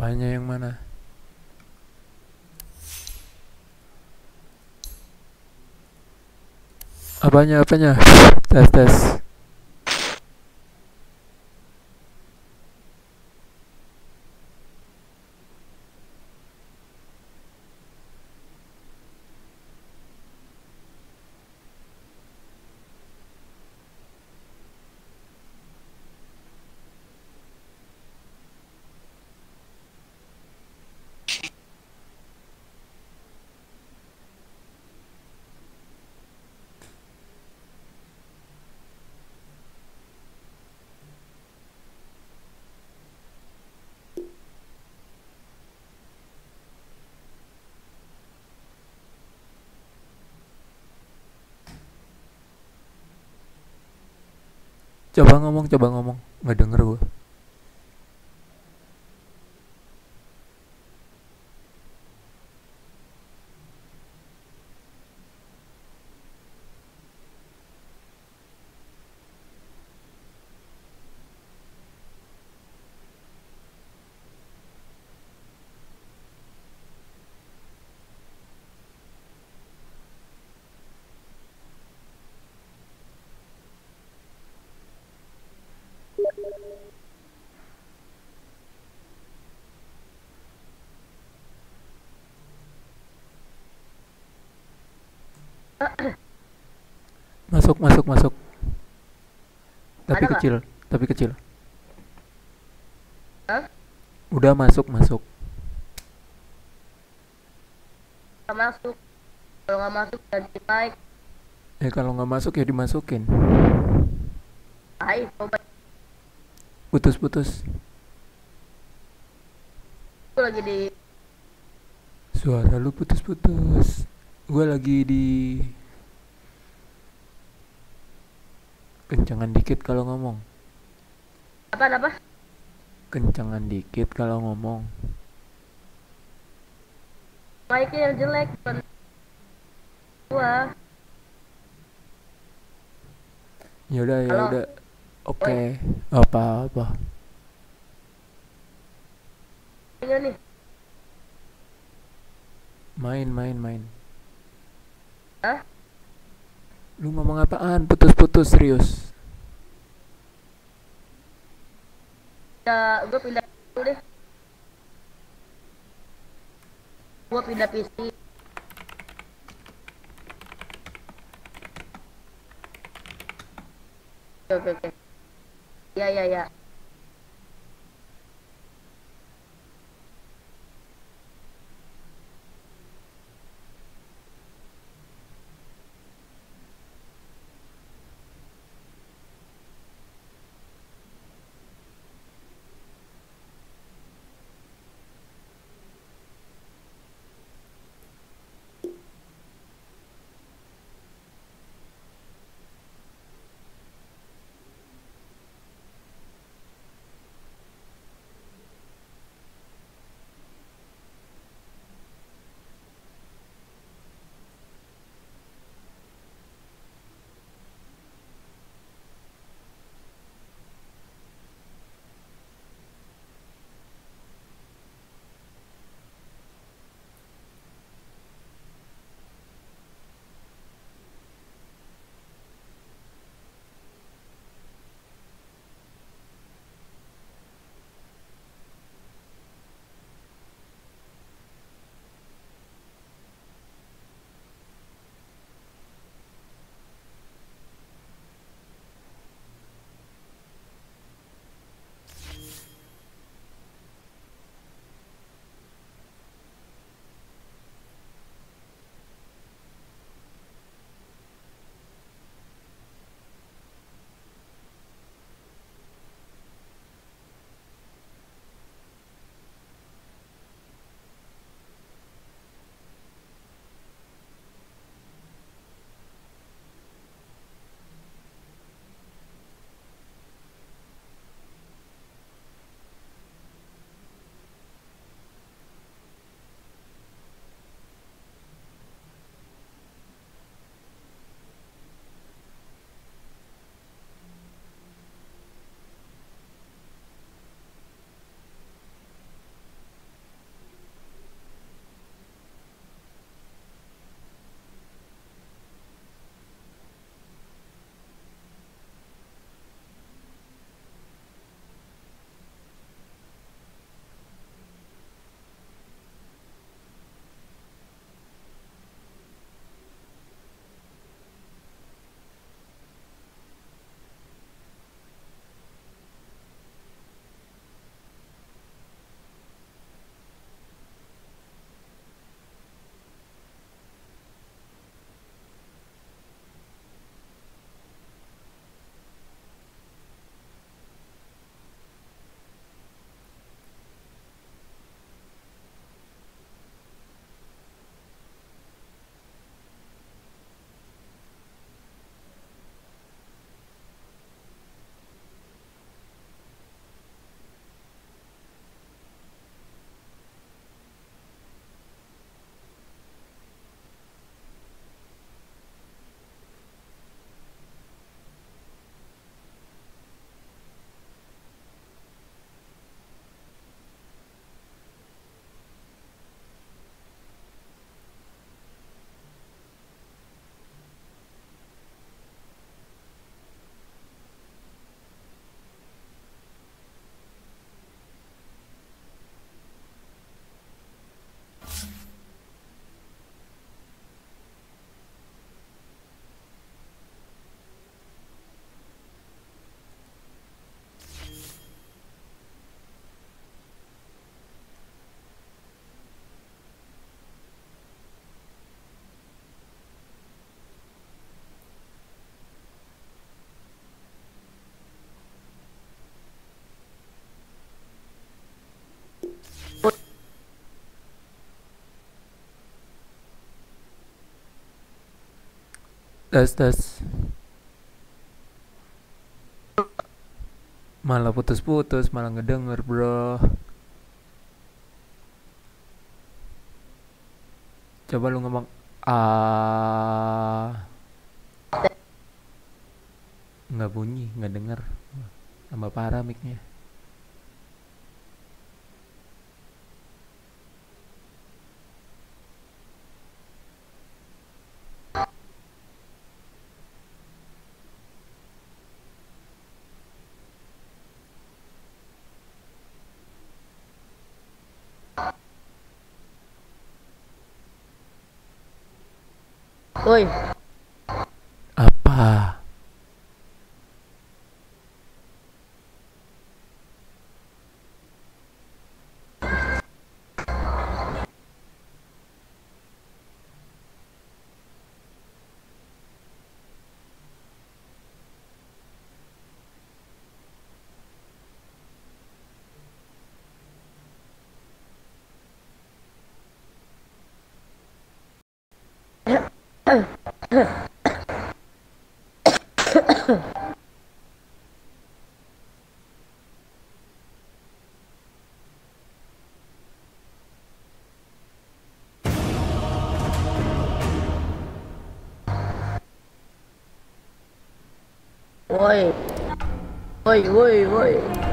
Apanya yang mana? Apanya? Tes tes. Coba ngomong, nggak denger gue. Masuk. Tapi Ada kecil. Hah? Udah masuk. Nggak masuk. Kalau nggak masuk ganti mic. Kalau nggak masuk ya dimasukin. Ayo coba. Putus. Aku lagi di. Suara lu putus. Gue lagi di. Kencangan dikit kalau ngomong. Apa? Kencangan dikit kalau ngomong. Mic-nya yang jelek. Bukan gua. Ya udah. Halo. Oke. Apa? Ini nih. Main. Hah? Lu ngomong apaan? Putus serius. Ya, gua pindah dulu deh. Gua pindah PC. Oke. Ya. Tes. Malah putus-putus, malah ngedenger, bro. Coba lu ngomong nggak bunyi, nggak denger. Tambah parah mic-nya. Woi, Apa? woi.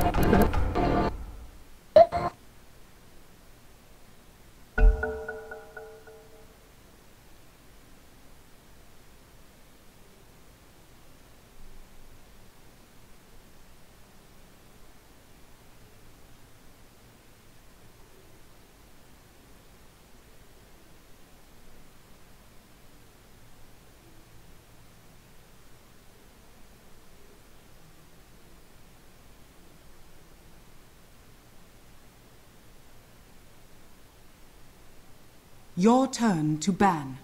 Your turn to ban.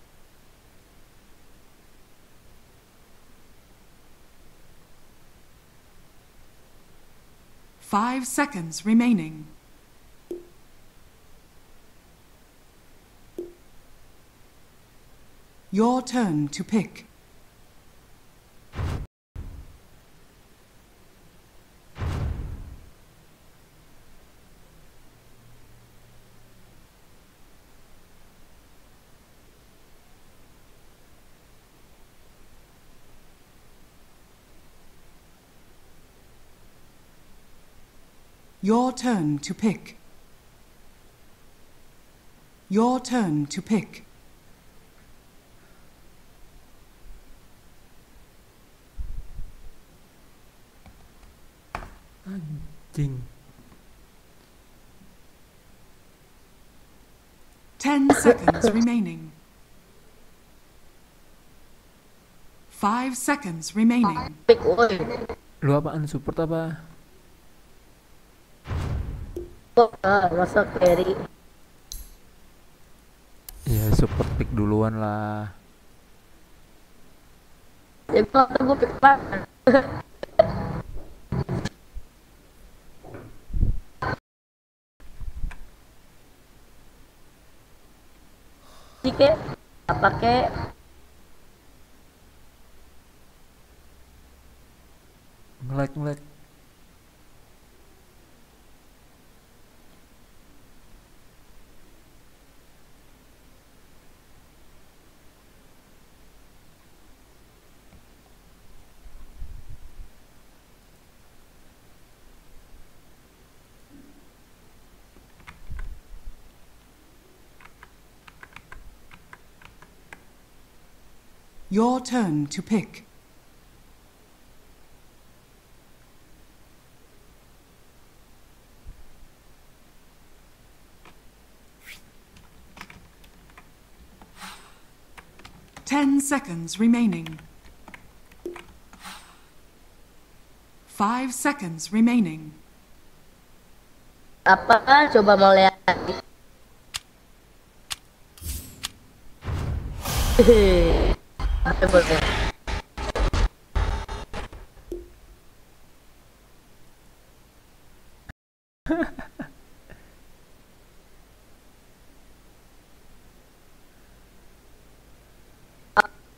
Five seconds remaining. Your turn to pick. Your turn to pick. Your turn to pick. Anjing. 10 seconds remaining. 5 seconds remaining. Pick, woi. Lu apaan? Support apa? Masa carry. Ya support pick duluan lah. Ya gue pick banget. Oke, apa kek? Ngelag. Your turn to pick. Ten seconds remaining. 5 seconds remaining. Apakah coba mau lihat? Boleh.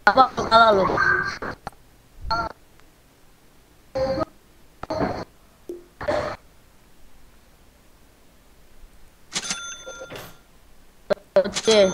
Apa kalah lu? Oke.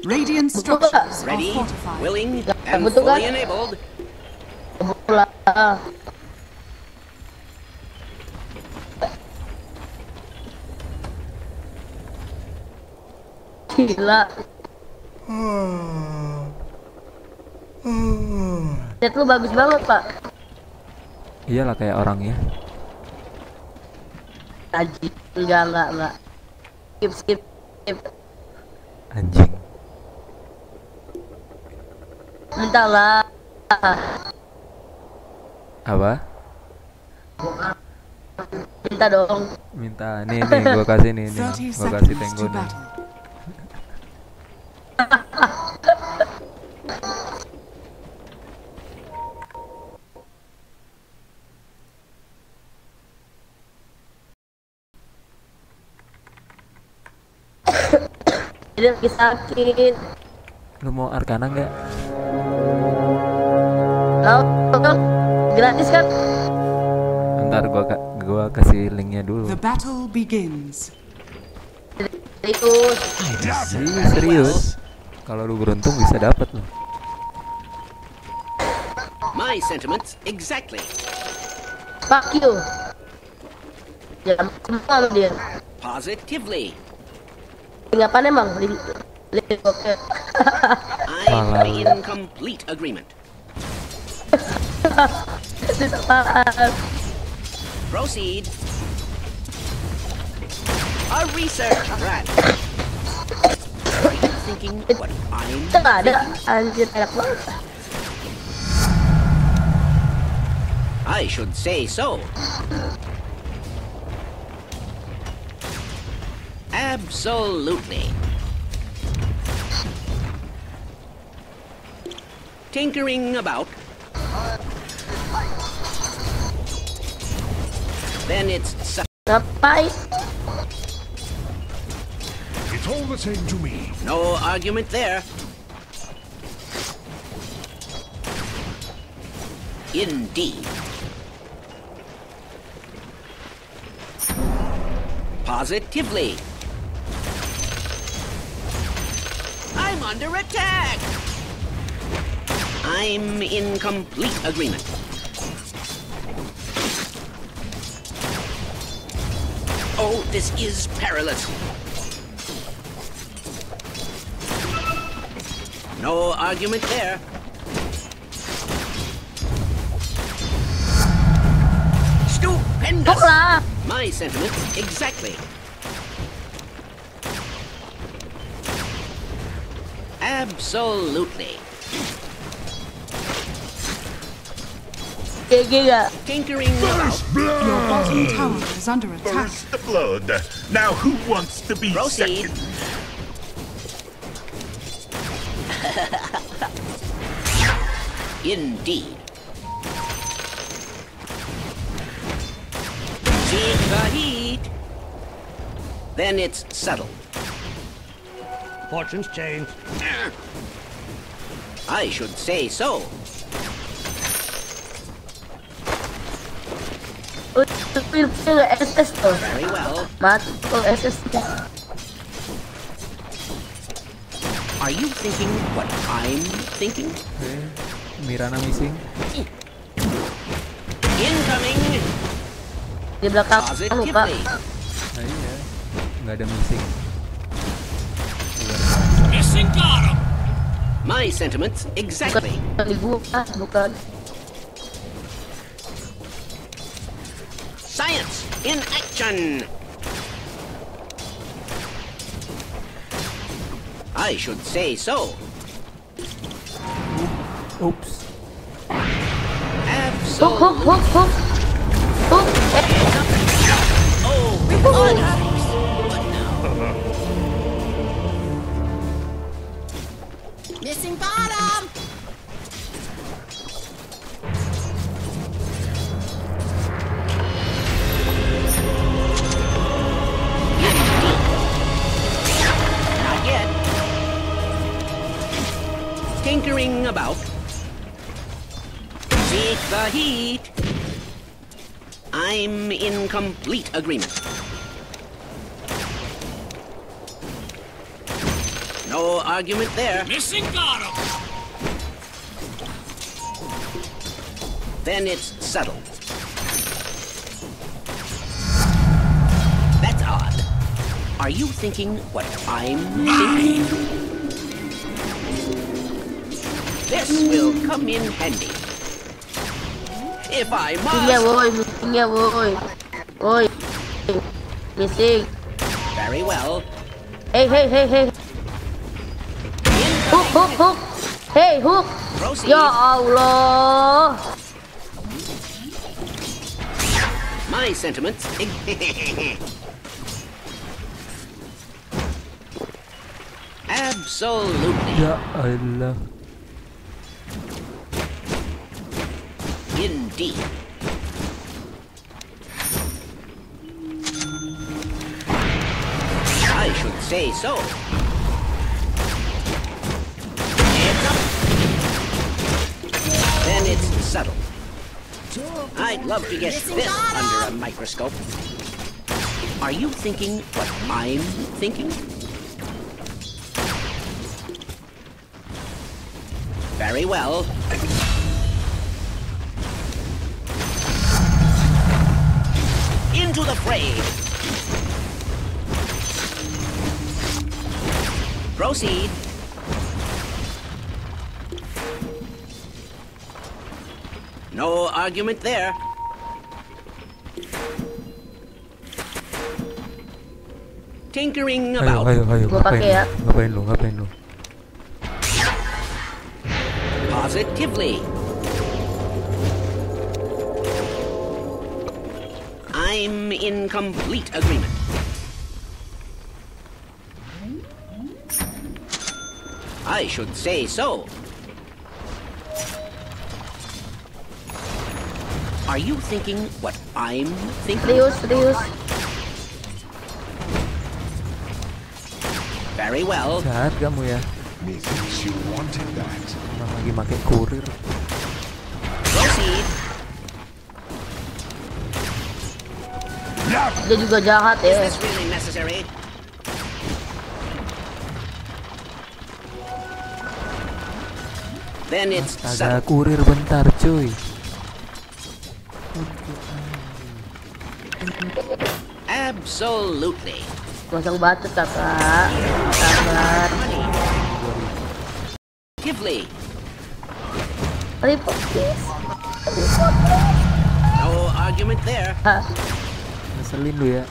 Radiant structures are Ready, fortified. willing, Gak and butuh kan? fully enabled. Lah. Gila. Lihat lu bagus banget, Pak. Iyalah kayak orangnya. Aji. Enggak. Skip. Anjing. Minta lah. Apa? Minta dong. Minta nih gua kasih nih 30 gua kasih seconds tenggo to nih. battle. Jadi lagi sakit. Lu mau Arcana nggak? Mau kan? Gratis kan? Ntar gua kasih linknya dulu. The battle begins. Serius. Serius. Kalau lu beruntung bisa dapat lu. My sentiments exactly. Fuck you. Jangan semua dia. Positively. Ngapain emang? Oke. I'm in complete agreement. Proceed. A research rat. Are you thinking what I'm Itu nggak ada. Anjir enak banget. I should say so. Absolutely. Tinkering about. Then it's Ngapain? It's all the same to me. no argument there. Indeed. Positively. I'm under attack. I'm in complete agreement. Oh, this is perilous. No argument there. Stupendous. Tuk lah. My sentiments exactly. Absolutely. GG gak? Tinkering about. Your bottom tower is under attack. First the blood. Now who wants to be Proceed. second? Indeed. Take the heat. Then it's settled. Fortune's changed. I should say so. Pil SS tuh. Very well. Mati tuh SS. I Are you thinking what I'm thinking? Oke, Mirana missing. Incoming! Di belakang lupa. Positively! Nah iya, nggak ada missing. Missing bottom. My sentiments exactly. Dibuka, bukan. Science in action! I should say so. Oops. Hook, hook, hook, hook. Hook. Oh, Missing bottom. not yet. Tinkering about. Seek the heat. I'm in complete agreement. No argument there. Missing bottom. Then it's settled. That's odd. Are you thinking what I'm thinking? This will come in handy. If I Missingnya must. woi, missingnya woi. Woi. Missing. Very well. Hey, hey, hey, hey. Hook, hook, hook. Hey, hook. Proceed. Ya Allah. My sentiments. Absolutely. Ya Allah. Indeed. I should say so. Heads up. Then it's settled. I'd love to get this under a microscope. Are you thinking what I'm thinking? Very well. Into the fray. Proceed. No argument there. Tinkering Ayo, about. ayo, ayo. Gua pakai ya. Ngapain lu? Ngapain lu? Positively. I'm in complete agreement. I should say so. Are you thinking what I'm thinking? Serius, serius. Very well. Jahat kamu ya. Methinks you wanted that. Emang lagi pakai kurir. Proceed. Dia juga jahat Is ya. this really necessary? Then it's Astaga, settled. kurir bentar cuy. Absolutely. Gosong batu kakak. Sabar. Money. Actively. Report please. No argument there. Hah. Ngeselin lu ya.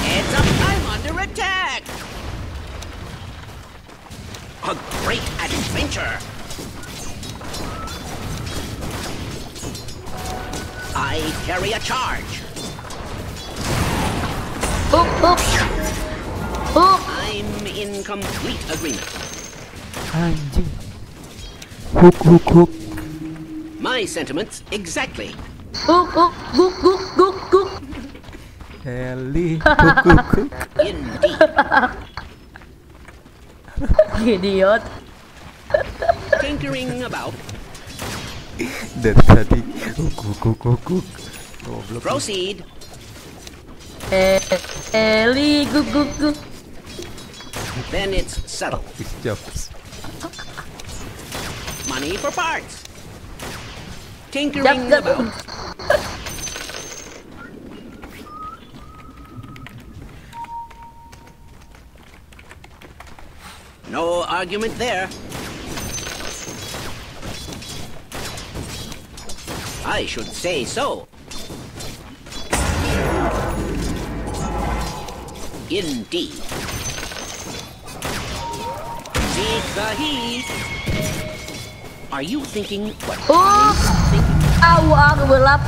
Heads up, I'm under attack. A great adventure. I carry a charge. Hook, hook. Hook. I'm in complete agreement. Anjing. Hook, hook, hook. My sentiments exactly. Hook, hook, hook, hook, hook, hook. Eli, hook, hook, hook. Indeed. Idiot. Tinkering about. Dari tadi hook, hook, hook, hook, hook. Goblok. Proceed. Eli, guk, guk, guk. Then it's settled. Office jobs. Money for parts. Tinkering about. No argument there. I should say so. Indeed. Seek the heat. Are you thinking what I'm thinking? Aku gelap.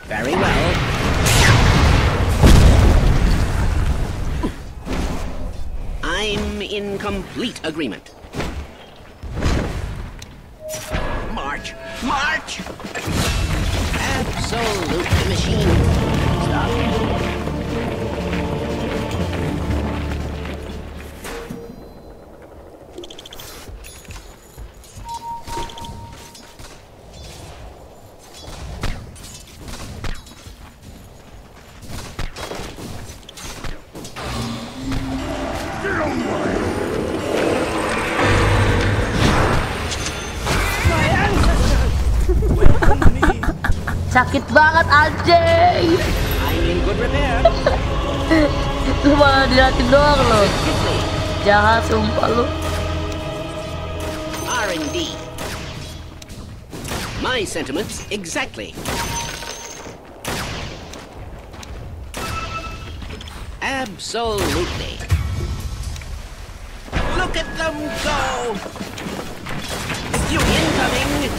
Very well. I'm in complete agreement. March! March! Absolute machine. Stop. Sakit banget anjing. I'm in good repair. Lu malah dilatih doang lo. Jahat sumpah lu. R&D. My sentiments exactly. Absolutely. Look at them go! You incoming!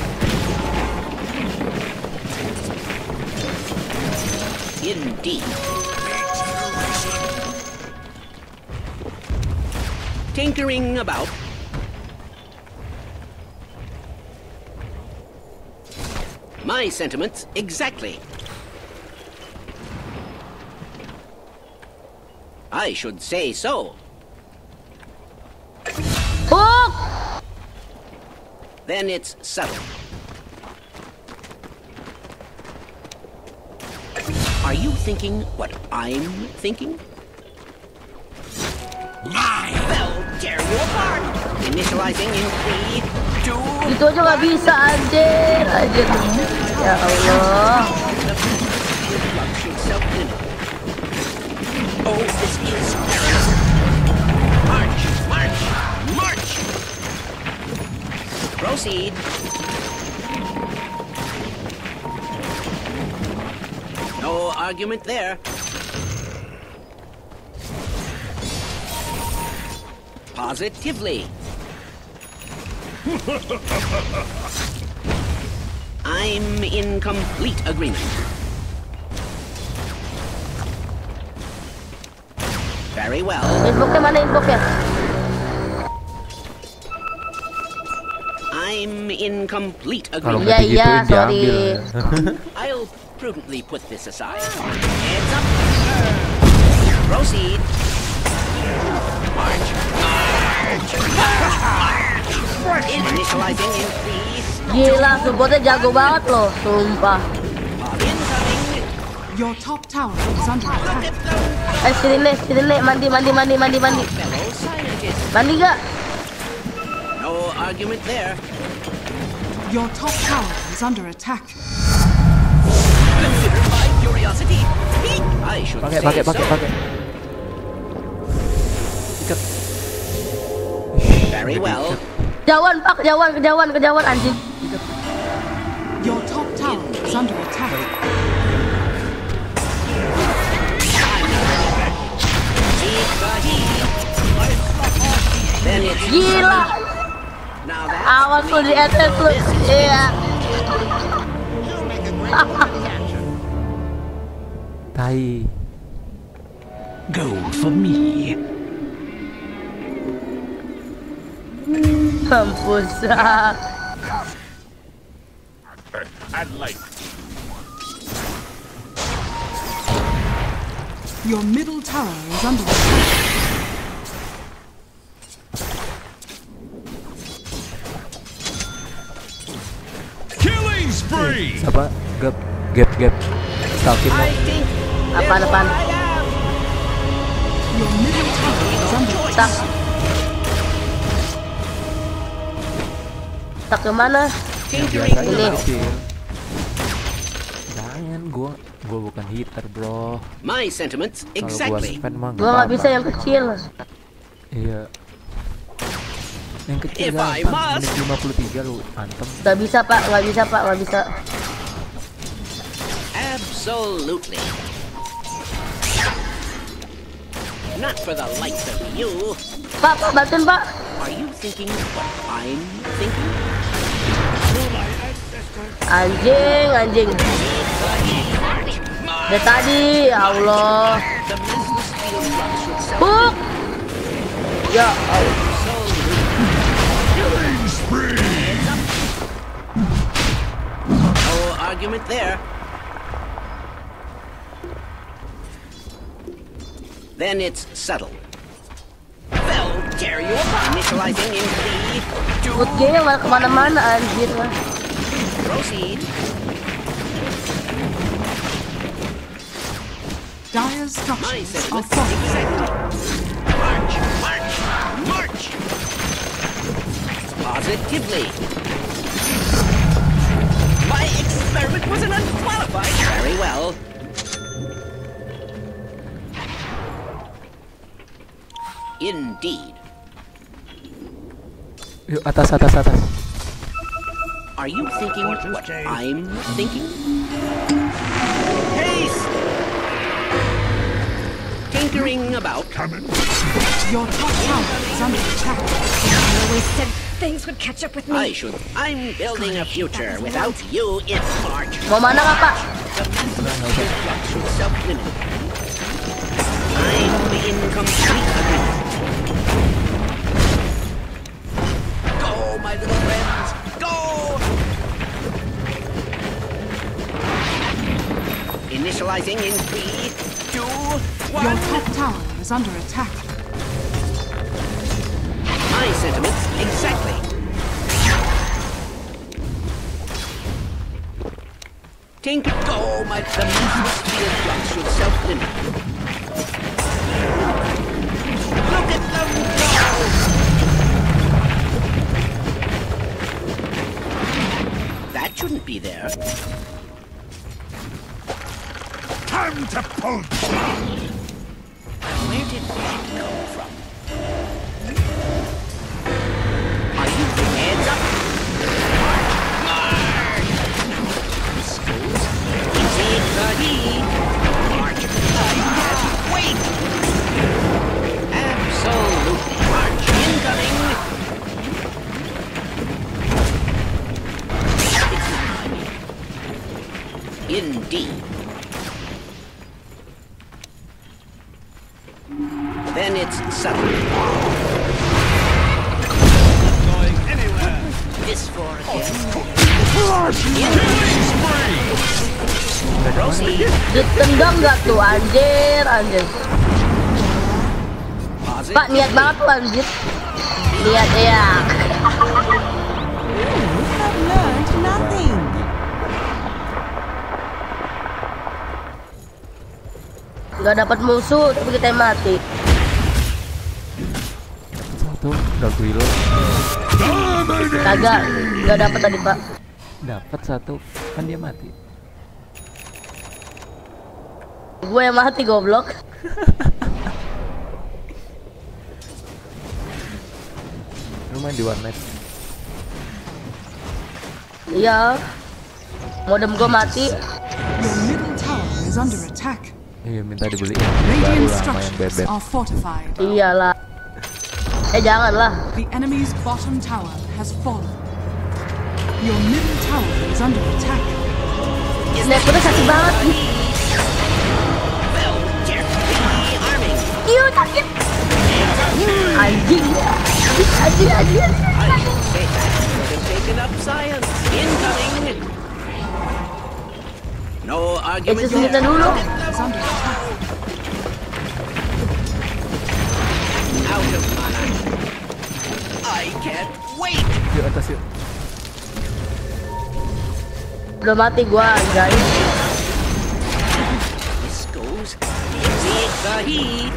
Indeed. Tinkering about. My sentiments exactly. I should say so. Hook! Then it's settled. Are you thinking what I'm thinking? They'll tear you apart. Initializing in 3, 2. Itu aja nggak bisa anjir. Anjir. Ya Allah. Oh, this is march, march, march. Proceed. No argument there. Positively. I'm in complete agreement. Very well. Inpoknya mana inpoknya? I'm in complete Kalau agreement. nggak Iya, digituin diambil. I'll prudently put this aside. Heads up. Proceed. March. March. March. Initializing in 3. Gila, supportnya jago banget loh, sumpah. Incoming. Your top tower is under Look attack. at them. Sini nih, mandi. Fellow scientists. Mandi gak? No argument there. Your top tower is under attack. Consider my curiosity. I should say Pakai. Ikat. Very well. Kejauhan pak, kejauhan anjing. Your top tower is under attack. Then it's Gila, now that's awas lu di SS lu. Iya. Tai. Gold for me. Mampus. I'd like. Your middle tower is under attack. Killing spree! Siapa? Gap. Stalkin. I think Apaan? I am. Your middle tower is under Tak. attack. Tak kemana? Biasa aja Ini. kecil. Jangan, gua bukan hitter bro. My sentiments Kalau gua exactly. spend mah Gua nggak bisa yang kecil. Iya. Yang kecil If I gampang, must. menit 53 lu antem. Nggak bisa pak, nggak bisa pak, nggak bisa. Absolutely. Not for the likes of you. Pak, bantuin pak. Are you thinking what I'm thinking? Anjing. Dari tadi, ya Allah. Buk. Ya Allah. No argument there. Then it's settled. Well, dare you initializing in 3, 2, Food game malah kemana-mana anjir. proceed. Dire's My structures are sentiments fortified. exactly. March, march, march. Positively. My experiment was an unqualified. Very well. Indeed. Yuk atas. Are you thinking what I'm thinking? Haste! Tinkering about. Your top tower is under attack. I always said things would catch up with me. I'm building a future without you in March. Mau mana nggak pak? Self-limit. I'm the incomplete agreement. Go, my little friends, go! Initializing in 3, 2, 1. Your top tower is under attack. My sentiments exactly. Tinker, go, my the useless field flux should self-limit. Look at them go! That shouldn't be there. Time to punch! Where did that come from? Are you heads up? March! This goes. Take the heat. March. I can't wait. Absolutely. March incoming. It's not my way. Indeed. Then it's settled. Going anywhere. This for again. Proceed. Ditendang nggak tuh anjir. Pause Pak niat banget tuh anjir. Niat ya. Learned nothing. Nggak dapat musuh tapi kita yang mati. Satu udah guilo. Kagak, nggak dapat tadi pak. Dapat satu kan dia mati. Gue yang mati goblok. Lu main di warnet. Iya. Modem gue mati. Your middle tower is under attack. Iya minta dibeli. Radiant Baru lah main structures bebek. are fortified. Iyalah. Janganlah. The enemy's bottom tower has fallen. Your middle tower is under attack. Snipernya sakit banget. well, carefully arming. Iya sakit. Anjing. Anjing. I should say that would have taken up science. Incoming. No argument Itu senjata there. dulu. Is under attack. Out of mana. I can't wait. Yuk atas yuk. Udah mati gua guys. This goes. Take the heat.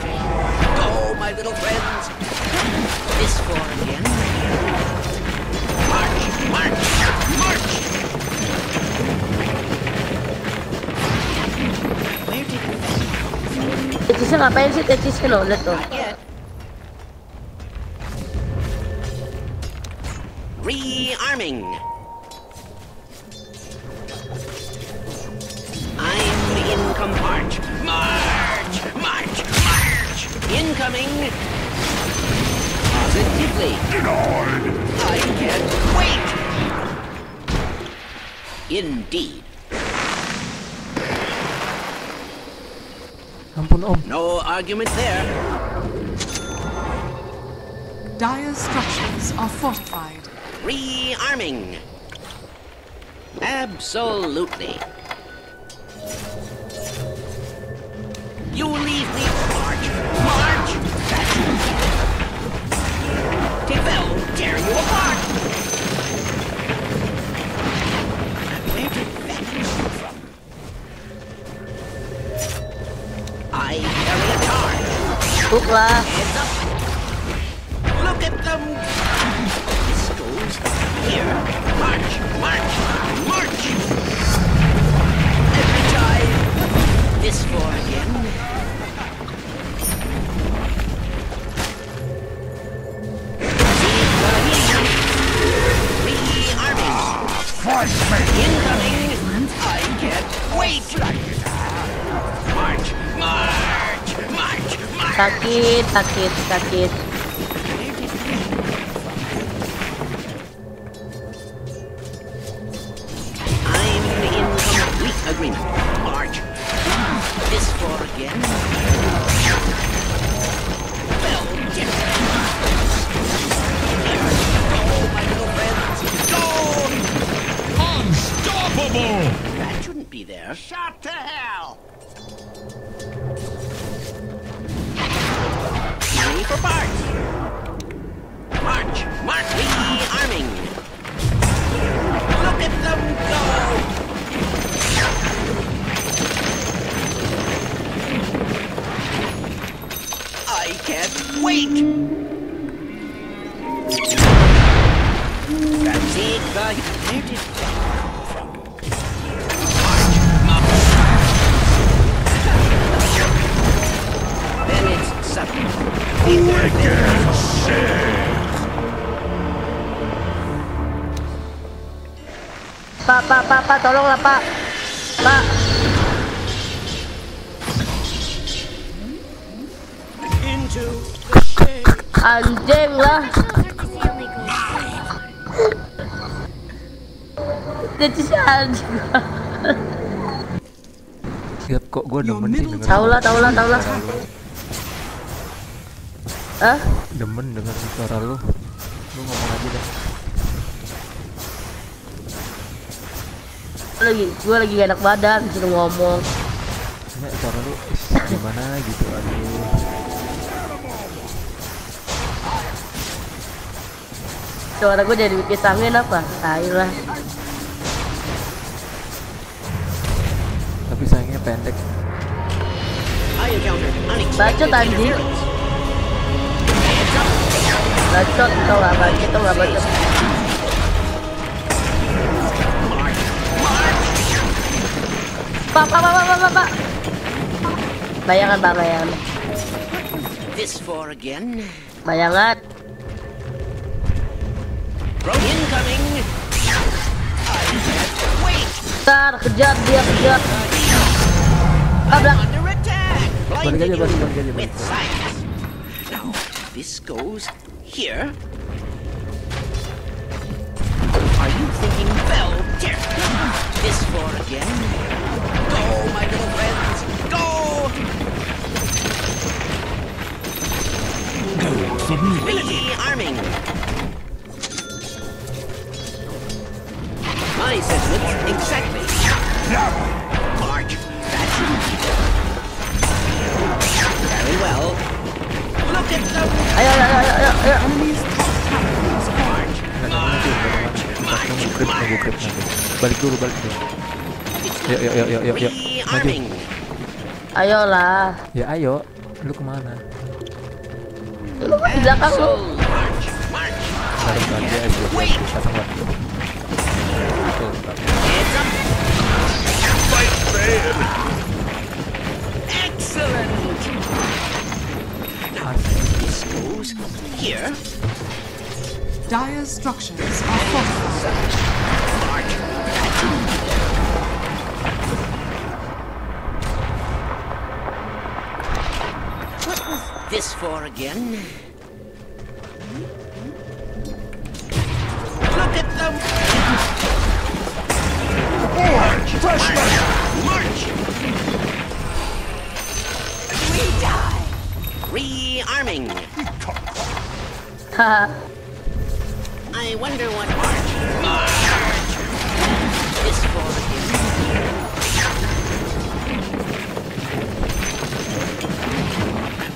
my little friends. This for again. March, march, march! Where did Tetrisnya ngapain sih? Tetrisnya loh, lihat tuh. Rearming. I'm the income march. March, march, march. Incoming. Positively. I can't wait. Indeed. Ampun Om. No argument there. Dire structures are fortified. Rearming. Absolutely. You leave me. March, march. That's Tifel, tear you apart. Where did that come from? I carry a charge. Hook lah. Heads up. Look at them. This goes here. March, march, march. Every time. This for again. Incoming! I can't wait! March! March! March! March! Sakit, sakit, sakit. I'm in complete agreement. March! This for again. Well, get here. Go, my little friends! Go! Unstoppable! That shouldn't be there. Shot to hell! Money for parts! March! March! Rearming! Look at them go! I can't wait! Fancy the... Where did that come from? Then it's subtle. Pak, tolonglah Pak. Pak. Into the shade. Anjing lah. Tetrisnya anjing. Siap kok, gue demen sih denger. Tahu lah. Hah? Demen denger suara lu. Lu ngomong aja dah. Gue lagi gak enak badan, disuruh ngomong. Ini suara lu gimana gitu, aduh. Suara gue jadi bikin angin apa? Ayolah. Tapi sayangnya pendek. Bacot anjing. Bacot tau gak bacot. Pak. Bayangan. This for again. Bayangan. Incoming. Wait. Ntar kejar dia. Tabrak. Under attack. Balik aja. With science. Now this goes here. Are you thinking fell? This for again. Go, my little friends. Go. Rearming. My sentiments exactly. March. That shouldn't be there. Very well. Look at them. Ayo. Nunggu grip. Balik dulu. Yuk. Maju. Ayolah. Ya ayo. Lu kemana? Lu di belakang lu. Excellent. Now this goes here. Dire's structures are fortified. What was this for again? Look at them! Forward! Fresh March! We die! Rearming! Haha. I wonder what March. This for again.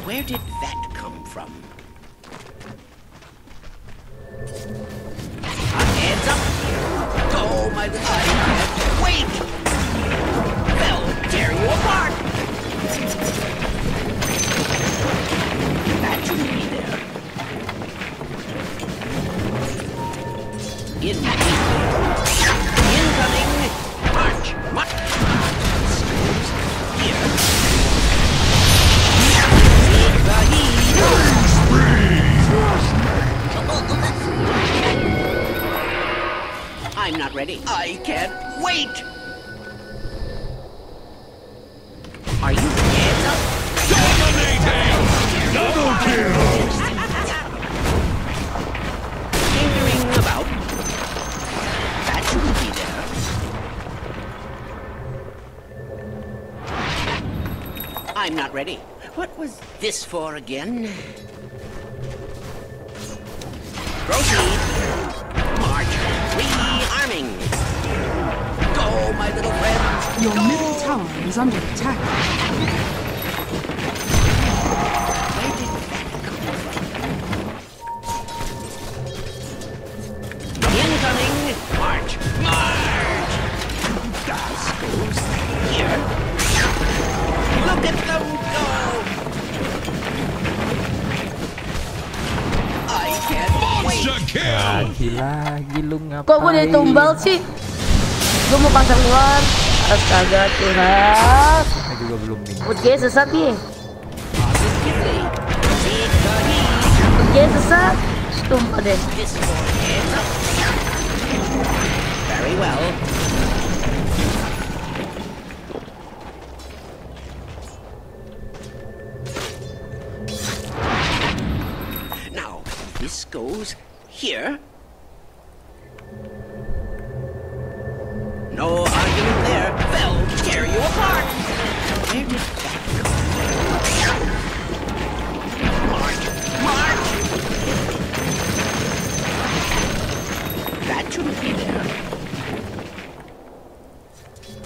Where did that come from? Hands up! Go, my little... I can't wait! They'll tear you apart! That shouldn't be there. Incoming! March! March! Here. I'm not ready. I can't wait! Are you hands up? Dominating! Double kill! Tinkering about. That shouldn't be there. I'm not ready. What was this for again? Proceed. March. Rearming. Go, my little friend. Your Go. middle tower is under attack. Where did that come from? Incoming. March. March. This goes here. Look at them go. I can't wait. Monster kill! Lagi lu ngapain? Kok gue jadi tumbal sih? Gue mau pasang luar. Astaga Tuhan. Saya juga belum nih. Oke sesat nih. Oke sesat. Tumpah deh. Very well. Now, this goes here. No argument there. They'll tear you apart. Where did that come from? March! March! That shouldn't be there.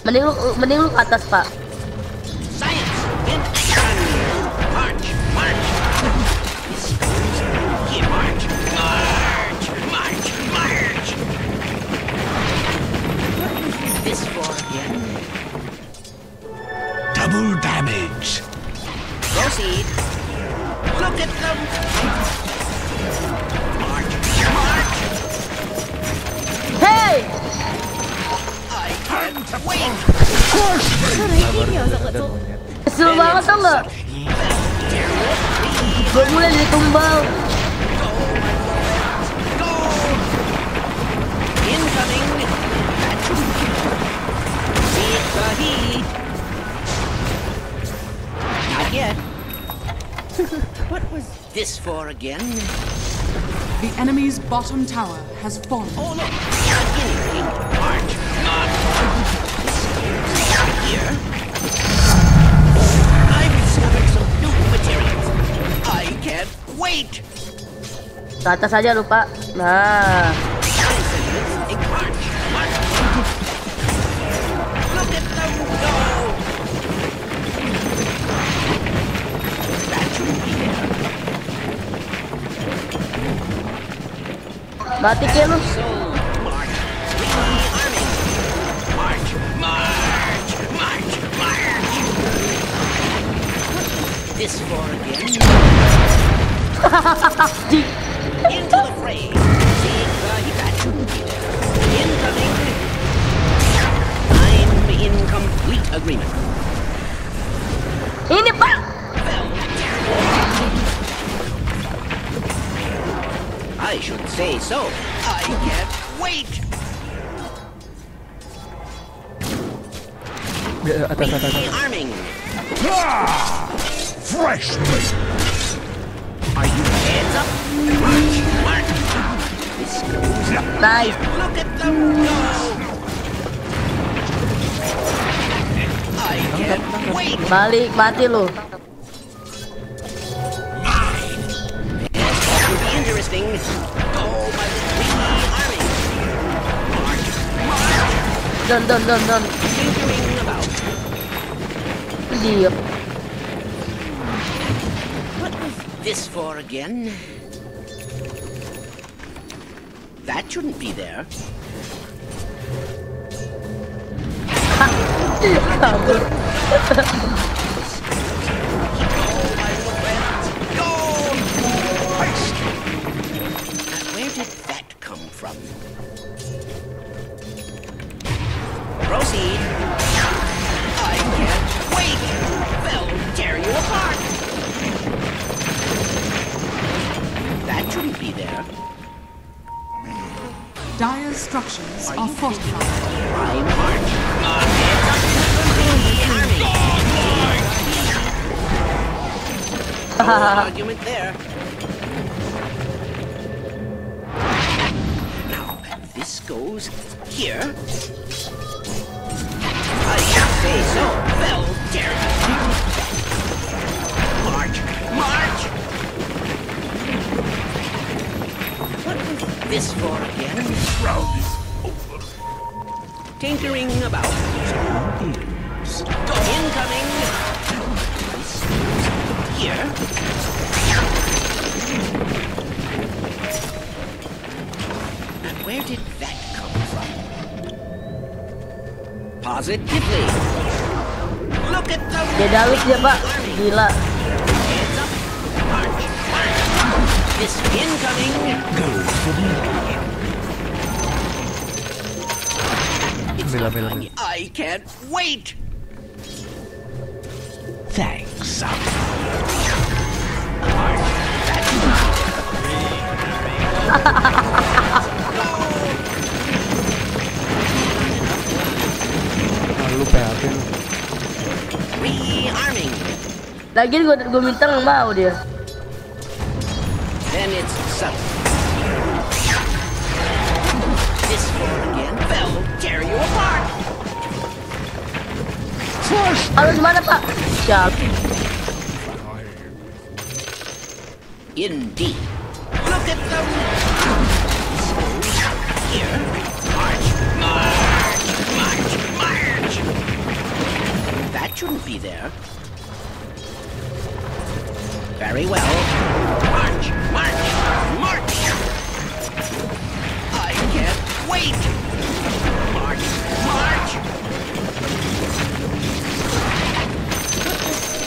Mending lu ke atas, Pak. Science in action! March! March! This goes here. March! March! March! March! What is this for again? Double damage! Proceed! Look at them! March! March! Hey! I can't wait! Kesel banget tau gak? Gue mulai dari tumbal. Incoming! Beat the heat! Not yet. What was this for again? The enemy's bottom tower has fallen. Oh look! Anything. March! March! Here. I've discovered some new materials. I can't wait! Ke atas aja lupa. Nah. March! March! Look at them go! That shouldn't be there. Mati kayak lu. So, march! Rearming! March! March! March! March! This for again? Into the fray. That shouldn't be there. Incoming. I'm in complete agreement. Ini Pak. I should say so. I can't wait. Arming. Fresh meat. Are you heads up? March, march. This goes. Nice. Look at them go. I can't wait. Balik, mati lu. This will be interesting. Go, my army. March, march. Don. Tinkering about. Diam. What was this for again? That shouldn't be there. Kabur. Where did that come from? Proceed. I can't wait. They'll tear you apart. That shouldn't be there. Dire's structures are fortified. I march. No argument there. Now, this goes here. I can't say so. They'll tear you. March, march. What was this for again? This round is over. Tinkering about. Incoming. Here. And where did that come from? Positively. Look at the Dia dalus dia Pak. Gila. Hands up. March, march. This incoming. Go for the It's not mine. I can't wait. thanks. Lu PHP lu. Rearming. Lagian gue minta nggak mau dia. Then it's subtle. This floor again. They'll tear you apart. Halo gimana Pak? Siap. Indeed. Look at them. Here. March. March. March. March. That shouldn't be there. Very well. March. March. March. I can't wait. March. March.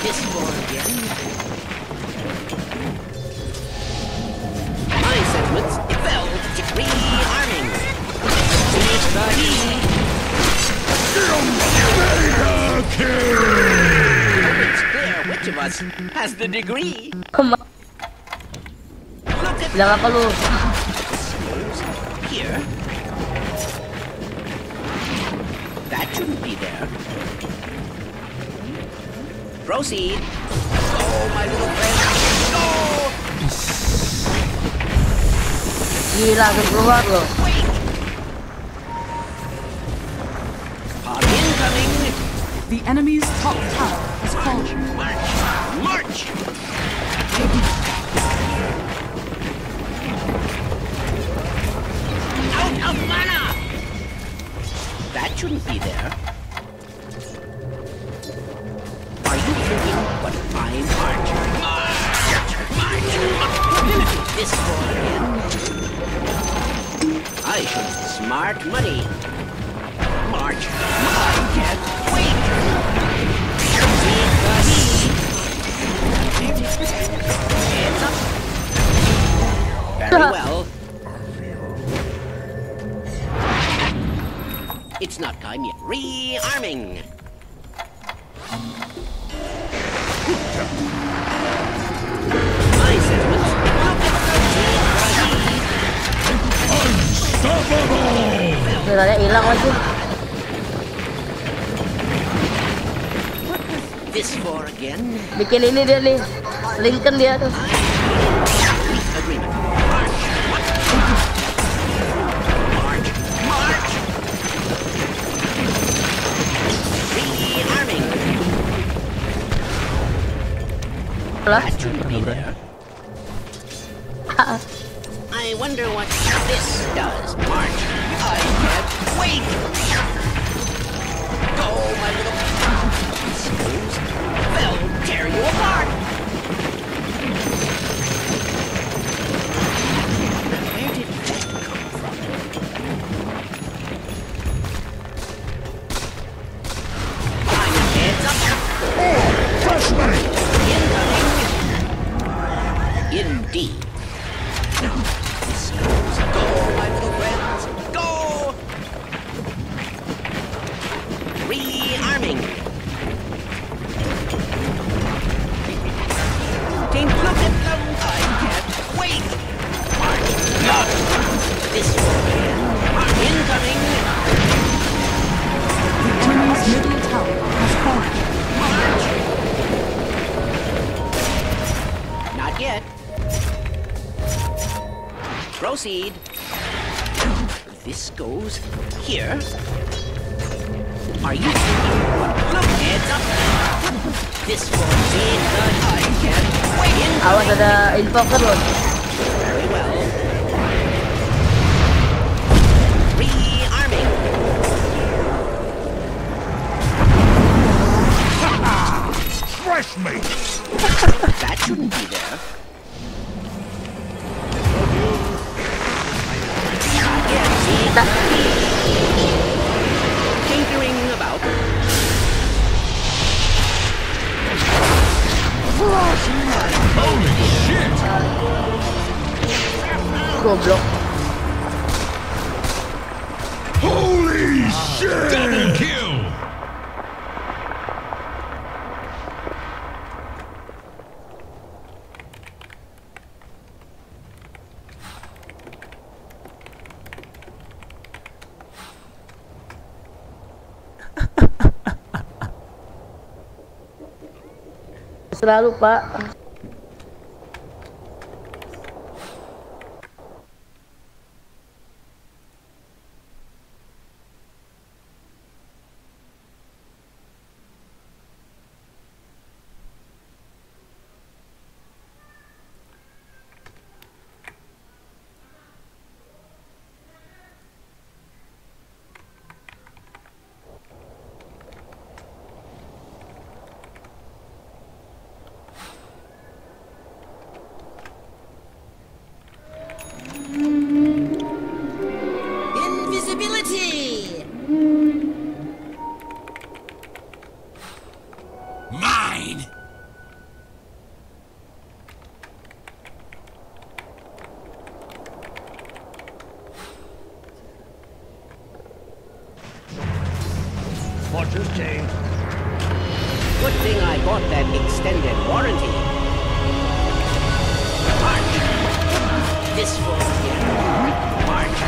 This floor again. My sentiments fell to rearming. Take the heat. It's clear which of us has the degree. Look at Bilang apa lu? here. That shouldn't be there. Proceed. Oh, my little friend. Go! Gila, keluar loh. Wait! Incoming! The enemy's top tower has fallen. March! March! Out of mana! That shouldn't be there. Are you thinking what I'm March? March! March! This floor again. I should smart money. March! I can't wait! Take the heat! Hands up! It's not time yet. Rearming. My sentiments. Sebenarnya hilang lagi. This for again. Bikin ini dia nih. Lincoln dia tuh. Agreement. March. Rearming. Lah. I wonder what this does. March. I can't wait. Go, my little. They'll tear you apart. Where did that come from? I'm heads up. Flashlight! Incoming. Indeed. This goes. Go, my little friends. Go. Rearming. Look at them. I can't wait. March. This way. Incoming. Enemy's middle tower has fallen. March. Not yet. Proceed. This goes here. Are you thinking? Look, heads up. This will be the I can't wait. Awas ada invoker loh. Very well. Rearming. Fresh meat! That shouldn't be there. Yes, see? Tinkering about. Holy shit! Goblok. Holy shit! Double kill! Selalu, Pak. Mine! Fortune's changed. Good thing I bought that extended warranty. March. This for you. March.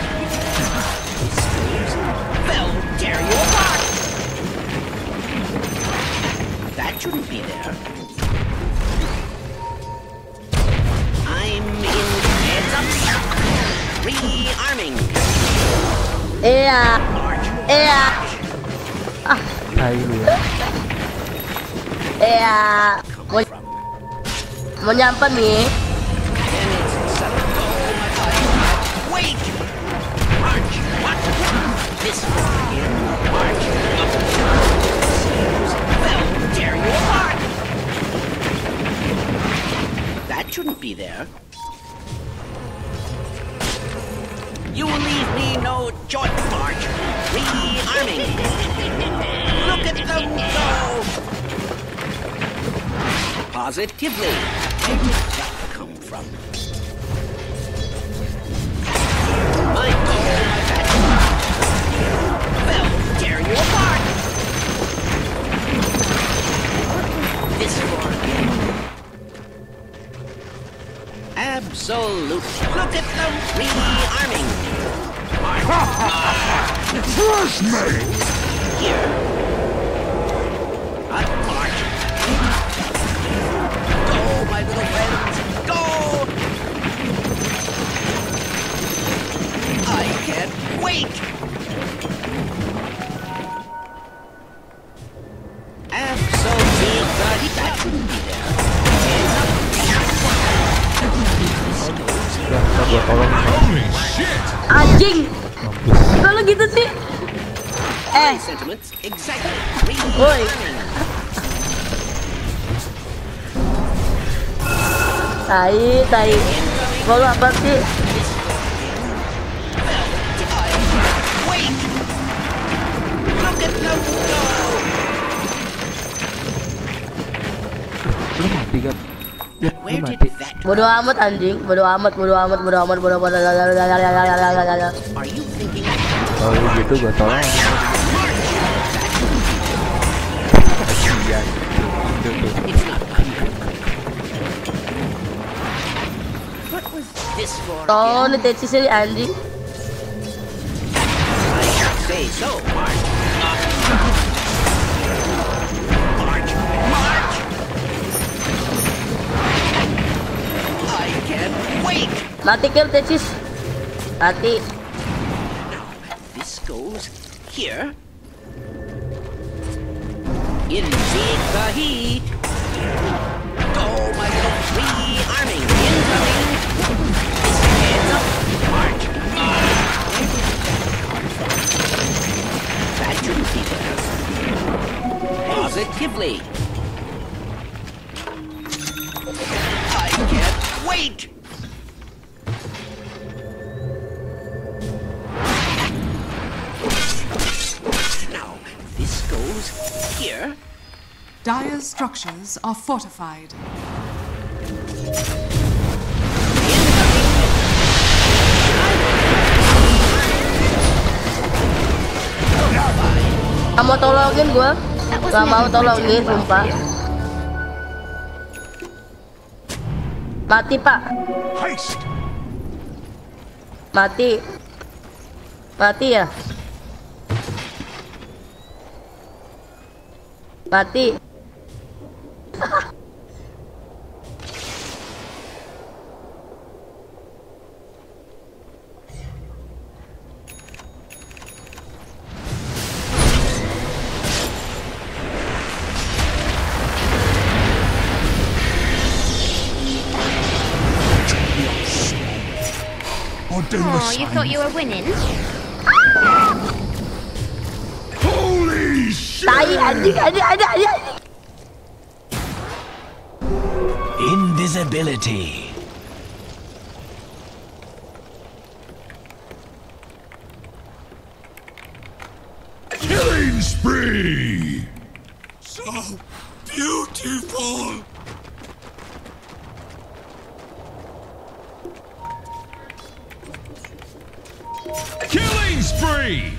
This goes. They'll tear you apart. That shouldn't be there. I'm in heads up. Rearming. Iya. March. Iya. Tai lu ya. Iya. Come from. Mau nyampe nih. And it's settled. Go, my God. Wait! March! What? This one here. March! Up. They'll tear you apart! That shouldn't be there. You will leave me no choice. March! Rearming! Look at them go! Positively. Where did that come from? My God, my bad. They'll Absolutely. Look at them rearming. Trust me! Here. March. Go, my little friends. Go! I can't wait! Absolutely. That shouldn't be there. Holy shit! Anjing. Kalau gitu sih. My sentiments exactly. Woi. Tai. Kalau apa sih? Wait! Look at them go! Lu mati kan? Ya, lu Where did mati. that Bodoh amat anjing, bodoh amat. Are you thinking? Kalau gitu gua tolong. Iya, itu tuh. It's not under. What was this for? Tolong deteksi sih anjing. I should say so, March. March! I can't wait! Mati kill deteksi. Mati. Now, this goes here. Indeed the heat. Go, my little rearming. Incoming. This heads up. March. That shouldn't be there. Positively. I can't wait. Now, this goes here. Dire's structures are fortified. Gak mau tolongin gua. Gak mau tolongin, sumpah. Mati, Pak. Heist! Mati. Mati ya? Mati. Or do the Oh, you same. thought you were winning? Holy shit! Tai anjing. Invisibility. Killing spree! So beautiful! Killing spree!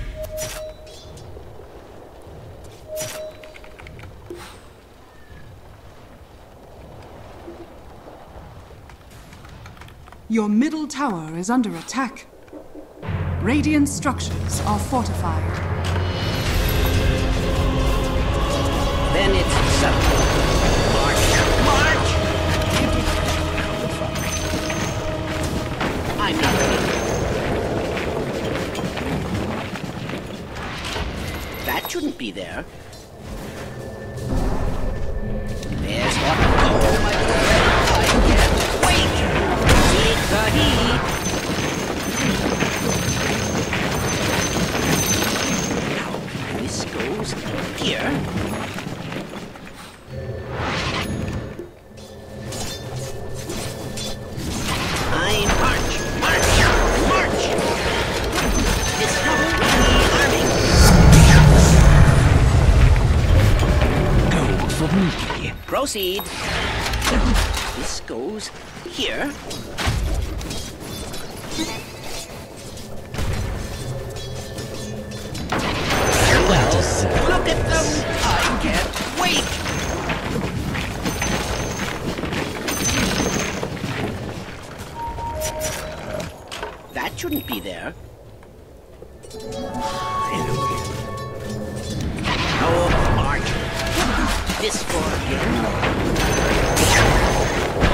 Your middle tower is under attack. Radiant structures are fortified. Then it's settled. March! March! I'm not ready. That shouldn't be there. There's what. Oh, my little friend. I can't wait! Take the heat! Now, this goes here. I march! March! March! This goes arming. Go for me. Proceed. This goes here. Well, look at them. I can't wait. shouldn't be there. Oh, March. This for again.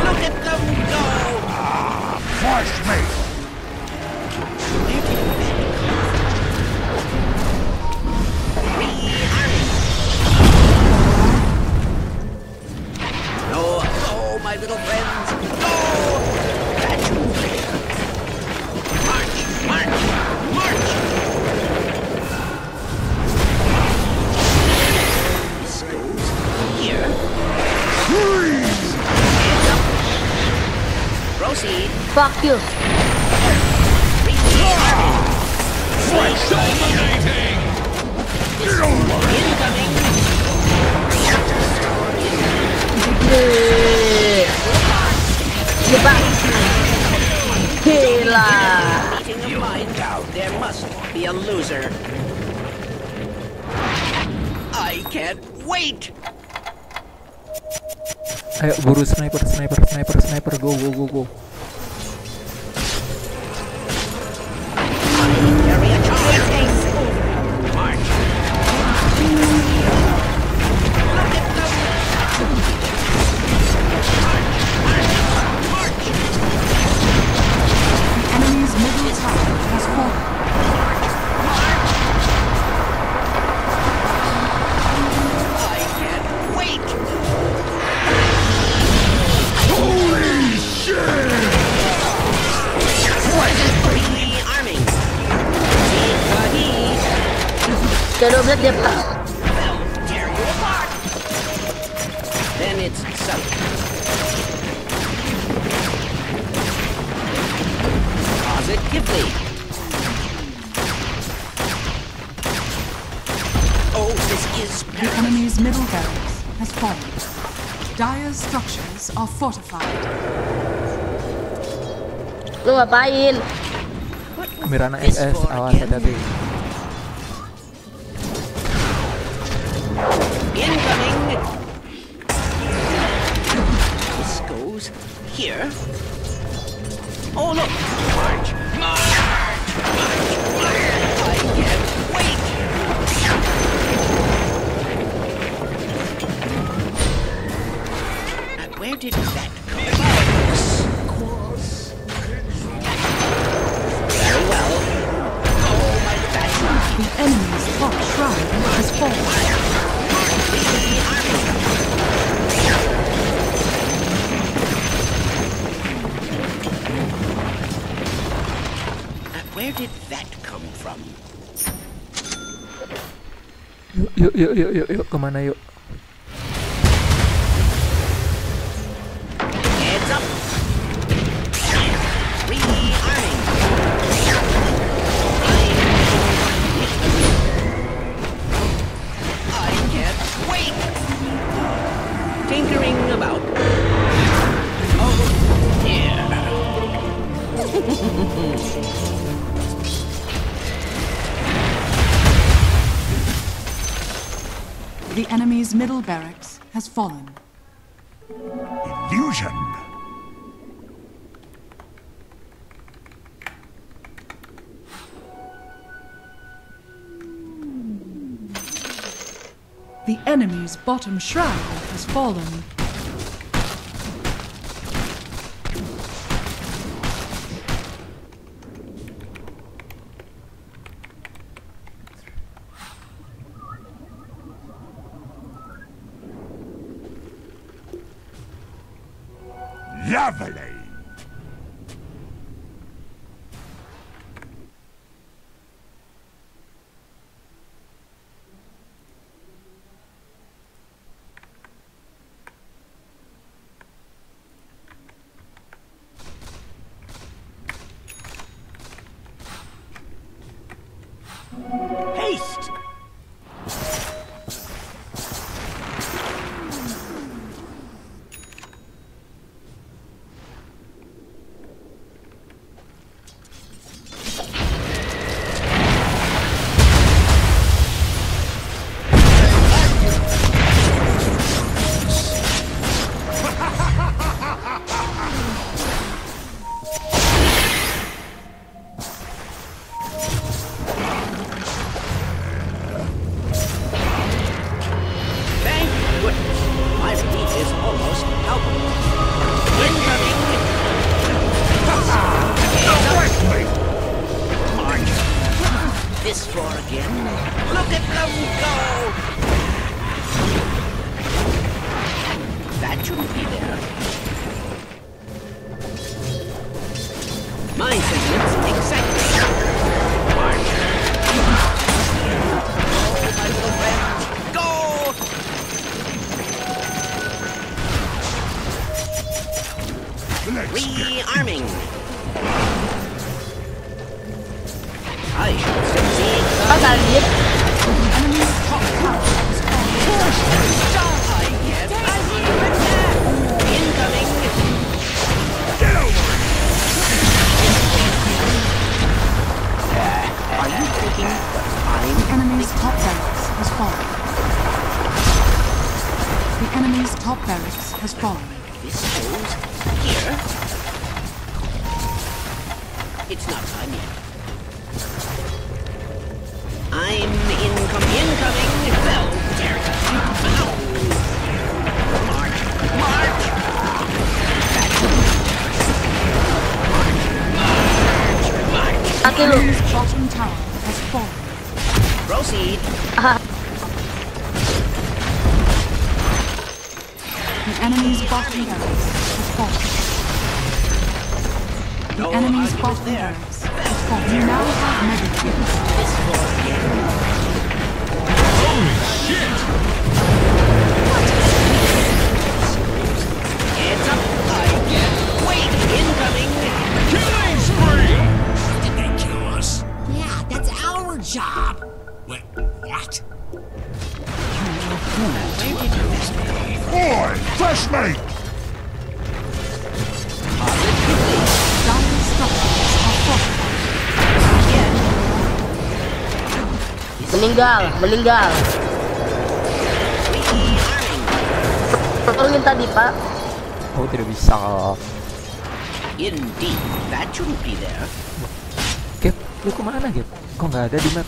Look at them go! Flash me! Rearming. No, oh, my little friends. No! That's there. March, march, march! This goes here. Freeze! Hands up. Proceed. Fuck you. Dominating! Incoming. Get back. Gila. Meeting of minds. There must be a loser. I can't wait. Ayo buru sniper, go. Carry a charge. March. Look at them. March. Enemy's middle tower has fallen. I can't wait. Holy shit! Rearming. See what he Kedoblet dia pak. will tear you apart. Then it's south. Positively. Oh, this is The paradise. enemy's middle barracks has fallen. Dire's structures are fortified. Lu ngapain? Mirana SS, awas hati-hati. Incoming. This goes here. Oh, look. March. March. I can't wait. And where did that come from? Very well. Oh, my fat. The enemy's top shrine has fallen. Where did that come from? Yuk, kemana yuk? Heads up. Rearming. I can't wait. Tinkering about. Oh, yeah. The enemy's middle barracks has fallen. Illusion! The enemy's bottom shrine has fallen. Lovely! Haste! go! That shouldn't be there. My sentiments exactly. March. Oh, my little friends, go! Rearming. I should succeed. Enemy's top tower Incoming. Get over Are you thinking what I'm The enemy's top barracks has fallen. The enemy's top barracks has fallen. This shows here? It's not time yet. I'm incoming. Well, there it is. March. The enemy's bottom tower has fallen. Proceed. The enemy's bottom barracks has fallen. The enemy's bottom barracks has fallen. You now have mega kills. Holy shit! Heads up. Wait, incoming. Killing spree! Did they kill us? Yeah, that's our job. What? Boy, fresh mate! Dire structures are fortified. Meninggal. Tolongin tadi, Pak. Oh, tidak bisa. Indeed, that shouldn't be there. Gap, lu kemana Gap? Kok nggak ada di map?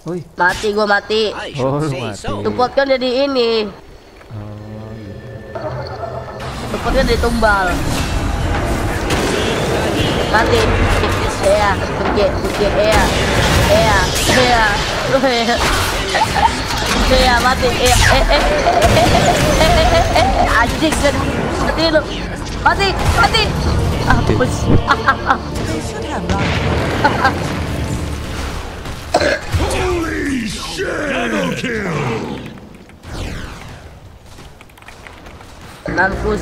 Woi. Mati, gua mati. I Oh, should lu say mati. so. Support kan jadi ini. Oh, iya. Supportnya jadi tumbal. Mati. Iya, pergi. Iya. Iya, mati. Anjing kan. Mati lu. Mati. Hapus. Holy shit! Double kill! Nampus.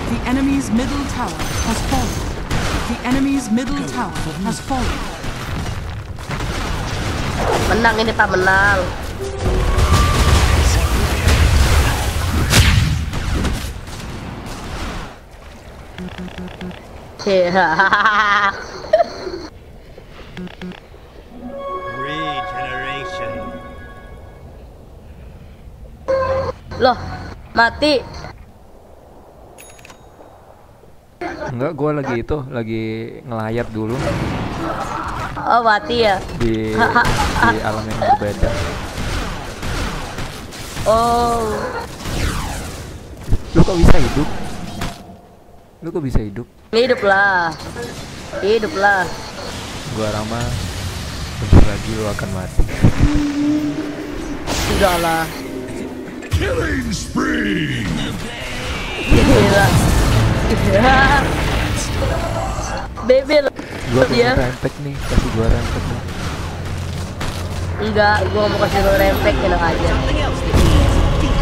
The enemy's middle tower has fallen. The enemy's middle tower has fallen. Menang ini, Pak, menang. Regeneration. Loh, mati. Enggak, gua lagi ngelayar dulu Oh, mati ya. di alam yang berbeda. Oh. Lu kok bisa hidup? Hidup lah. Gua rama bentar lagi lu akan mati. Sudahlah. Killing spree! Gila. Bebel. Gua Dia. pengen rempek nih, kasih gua rempek nih. Enggak, gua mau kasih lo rempek, enak aja.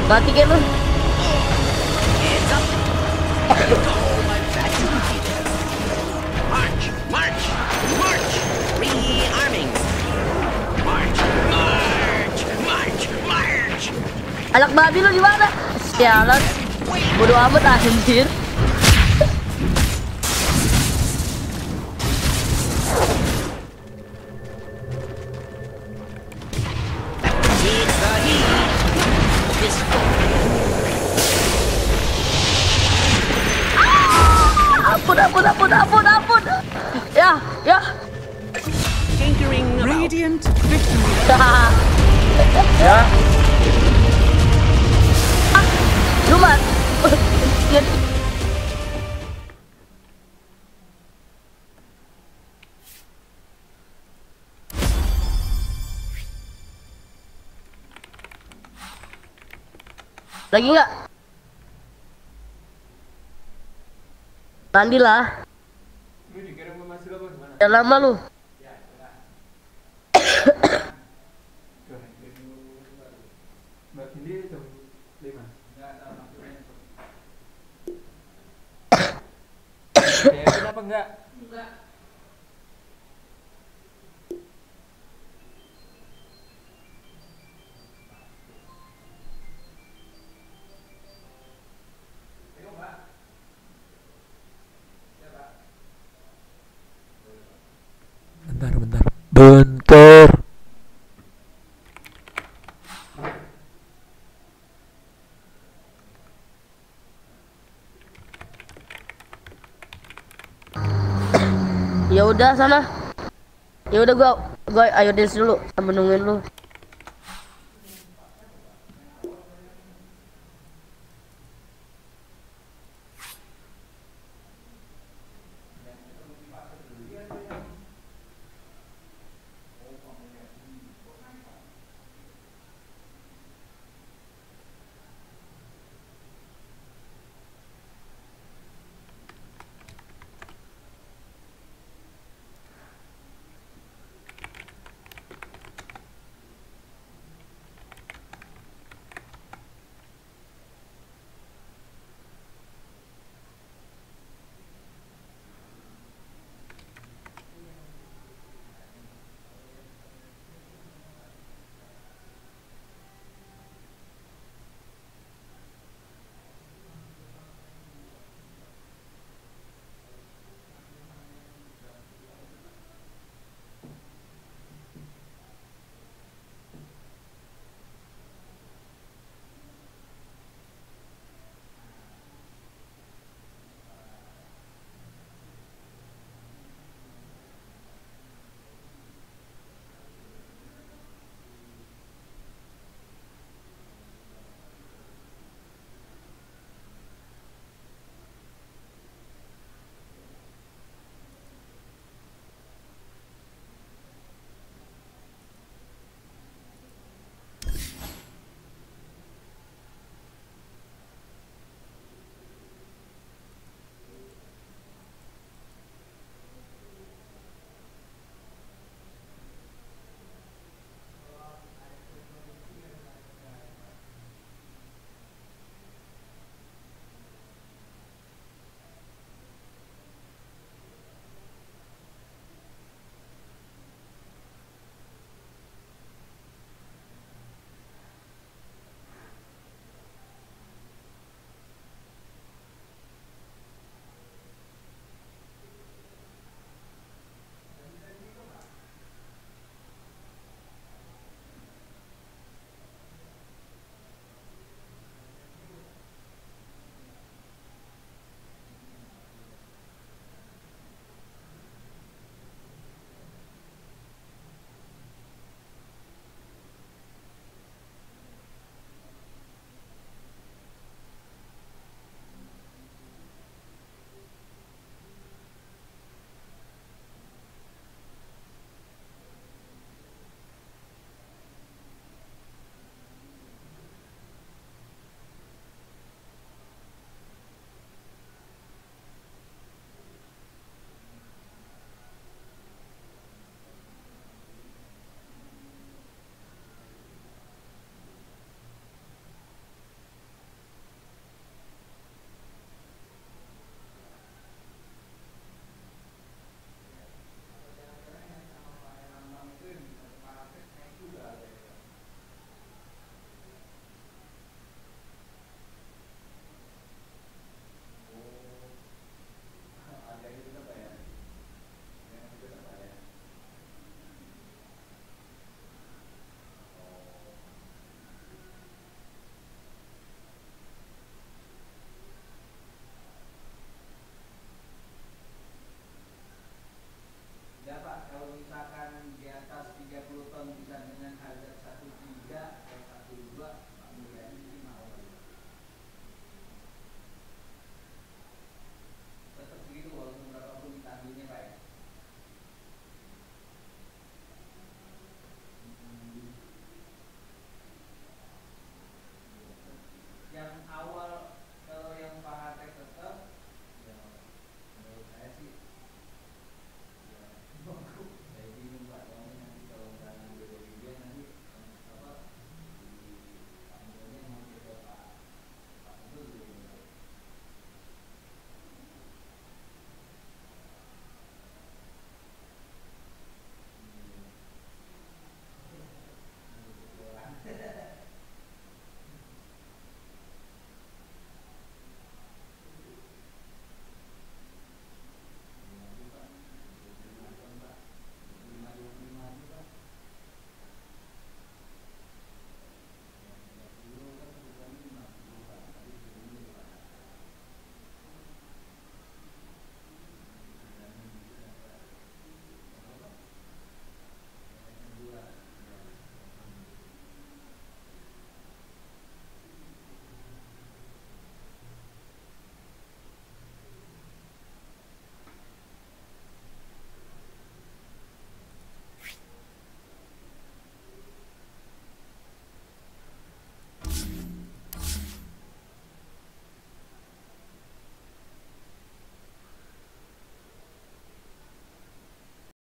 Mati kan lu? March! Rearming! March! Anak babi lu di mana? Sialan. Bodoh amat anjir. Ampun. Ya. Radiant victory. Ya. Cuma lagi nggak? Mandi lah. Udah lama lu. Kenapa enggak? Bentar. Ya udah sana. Ya udah gua ayo dance dulu sambil nungguin lu.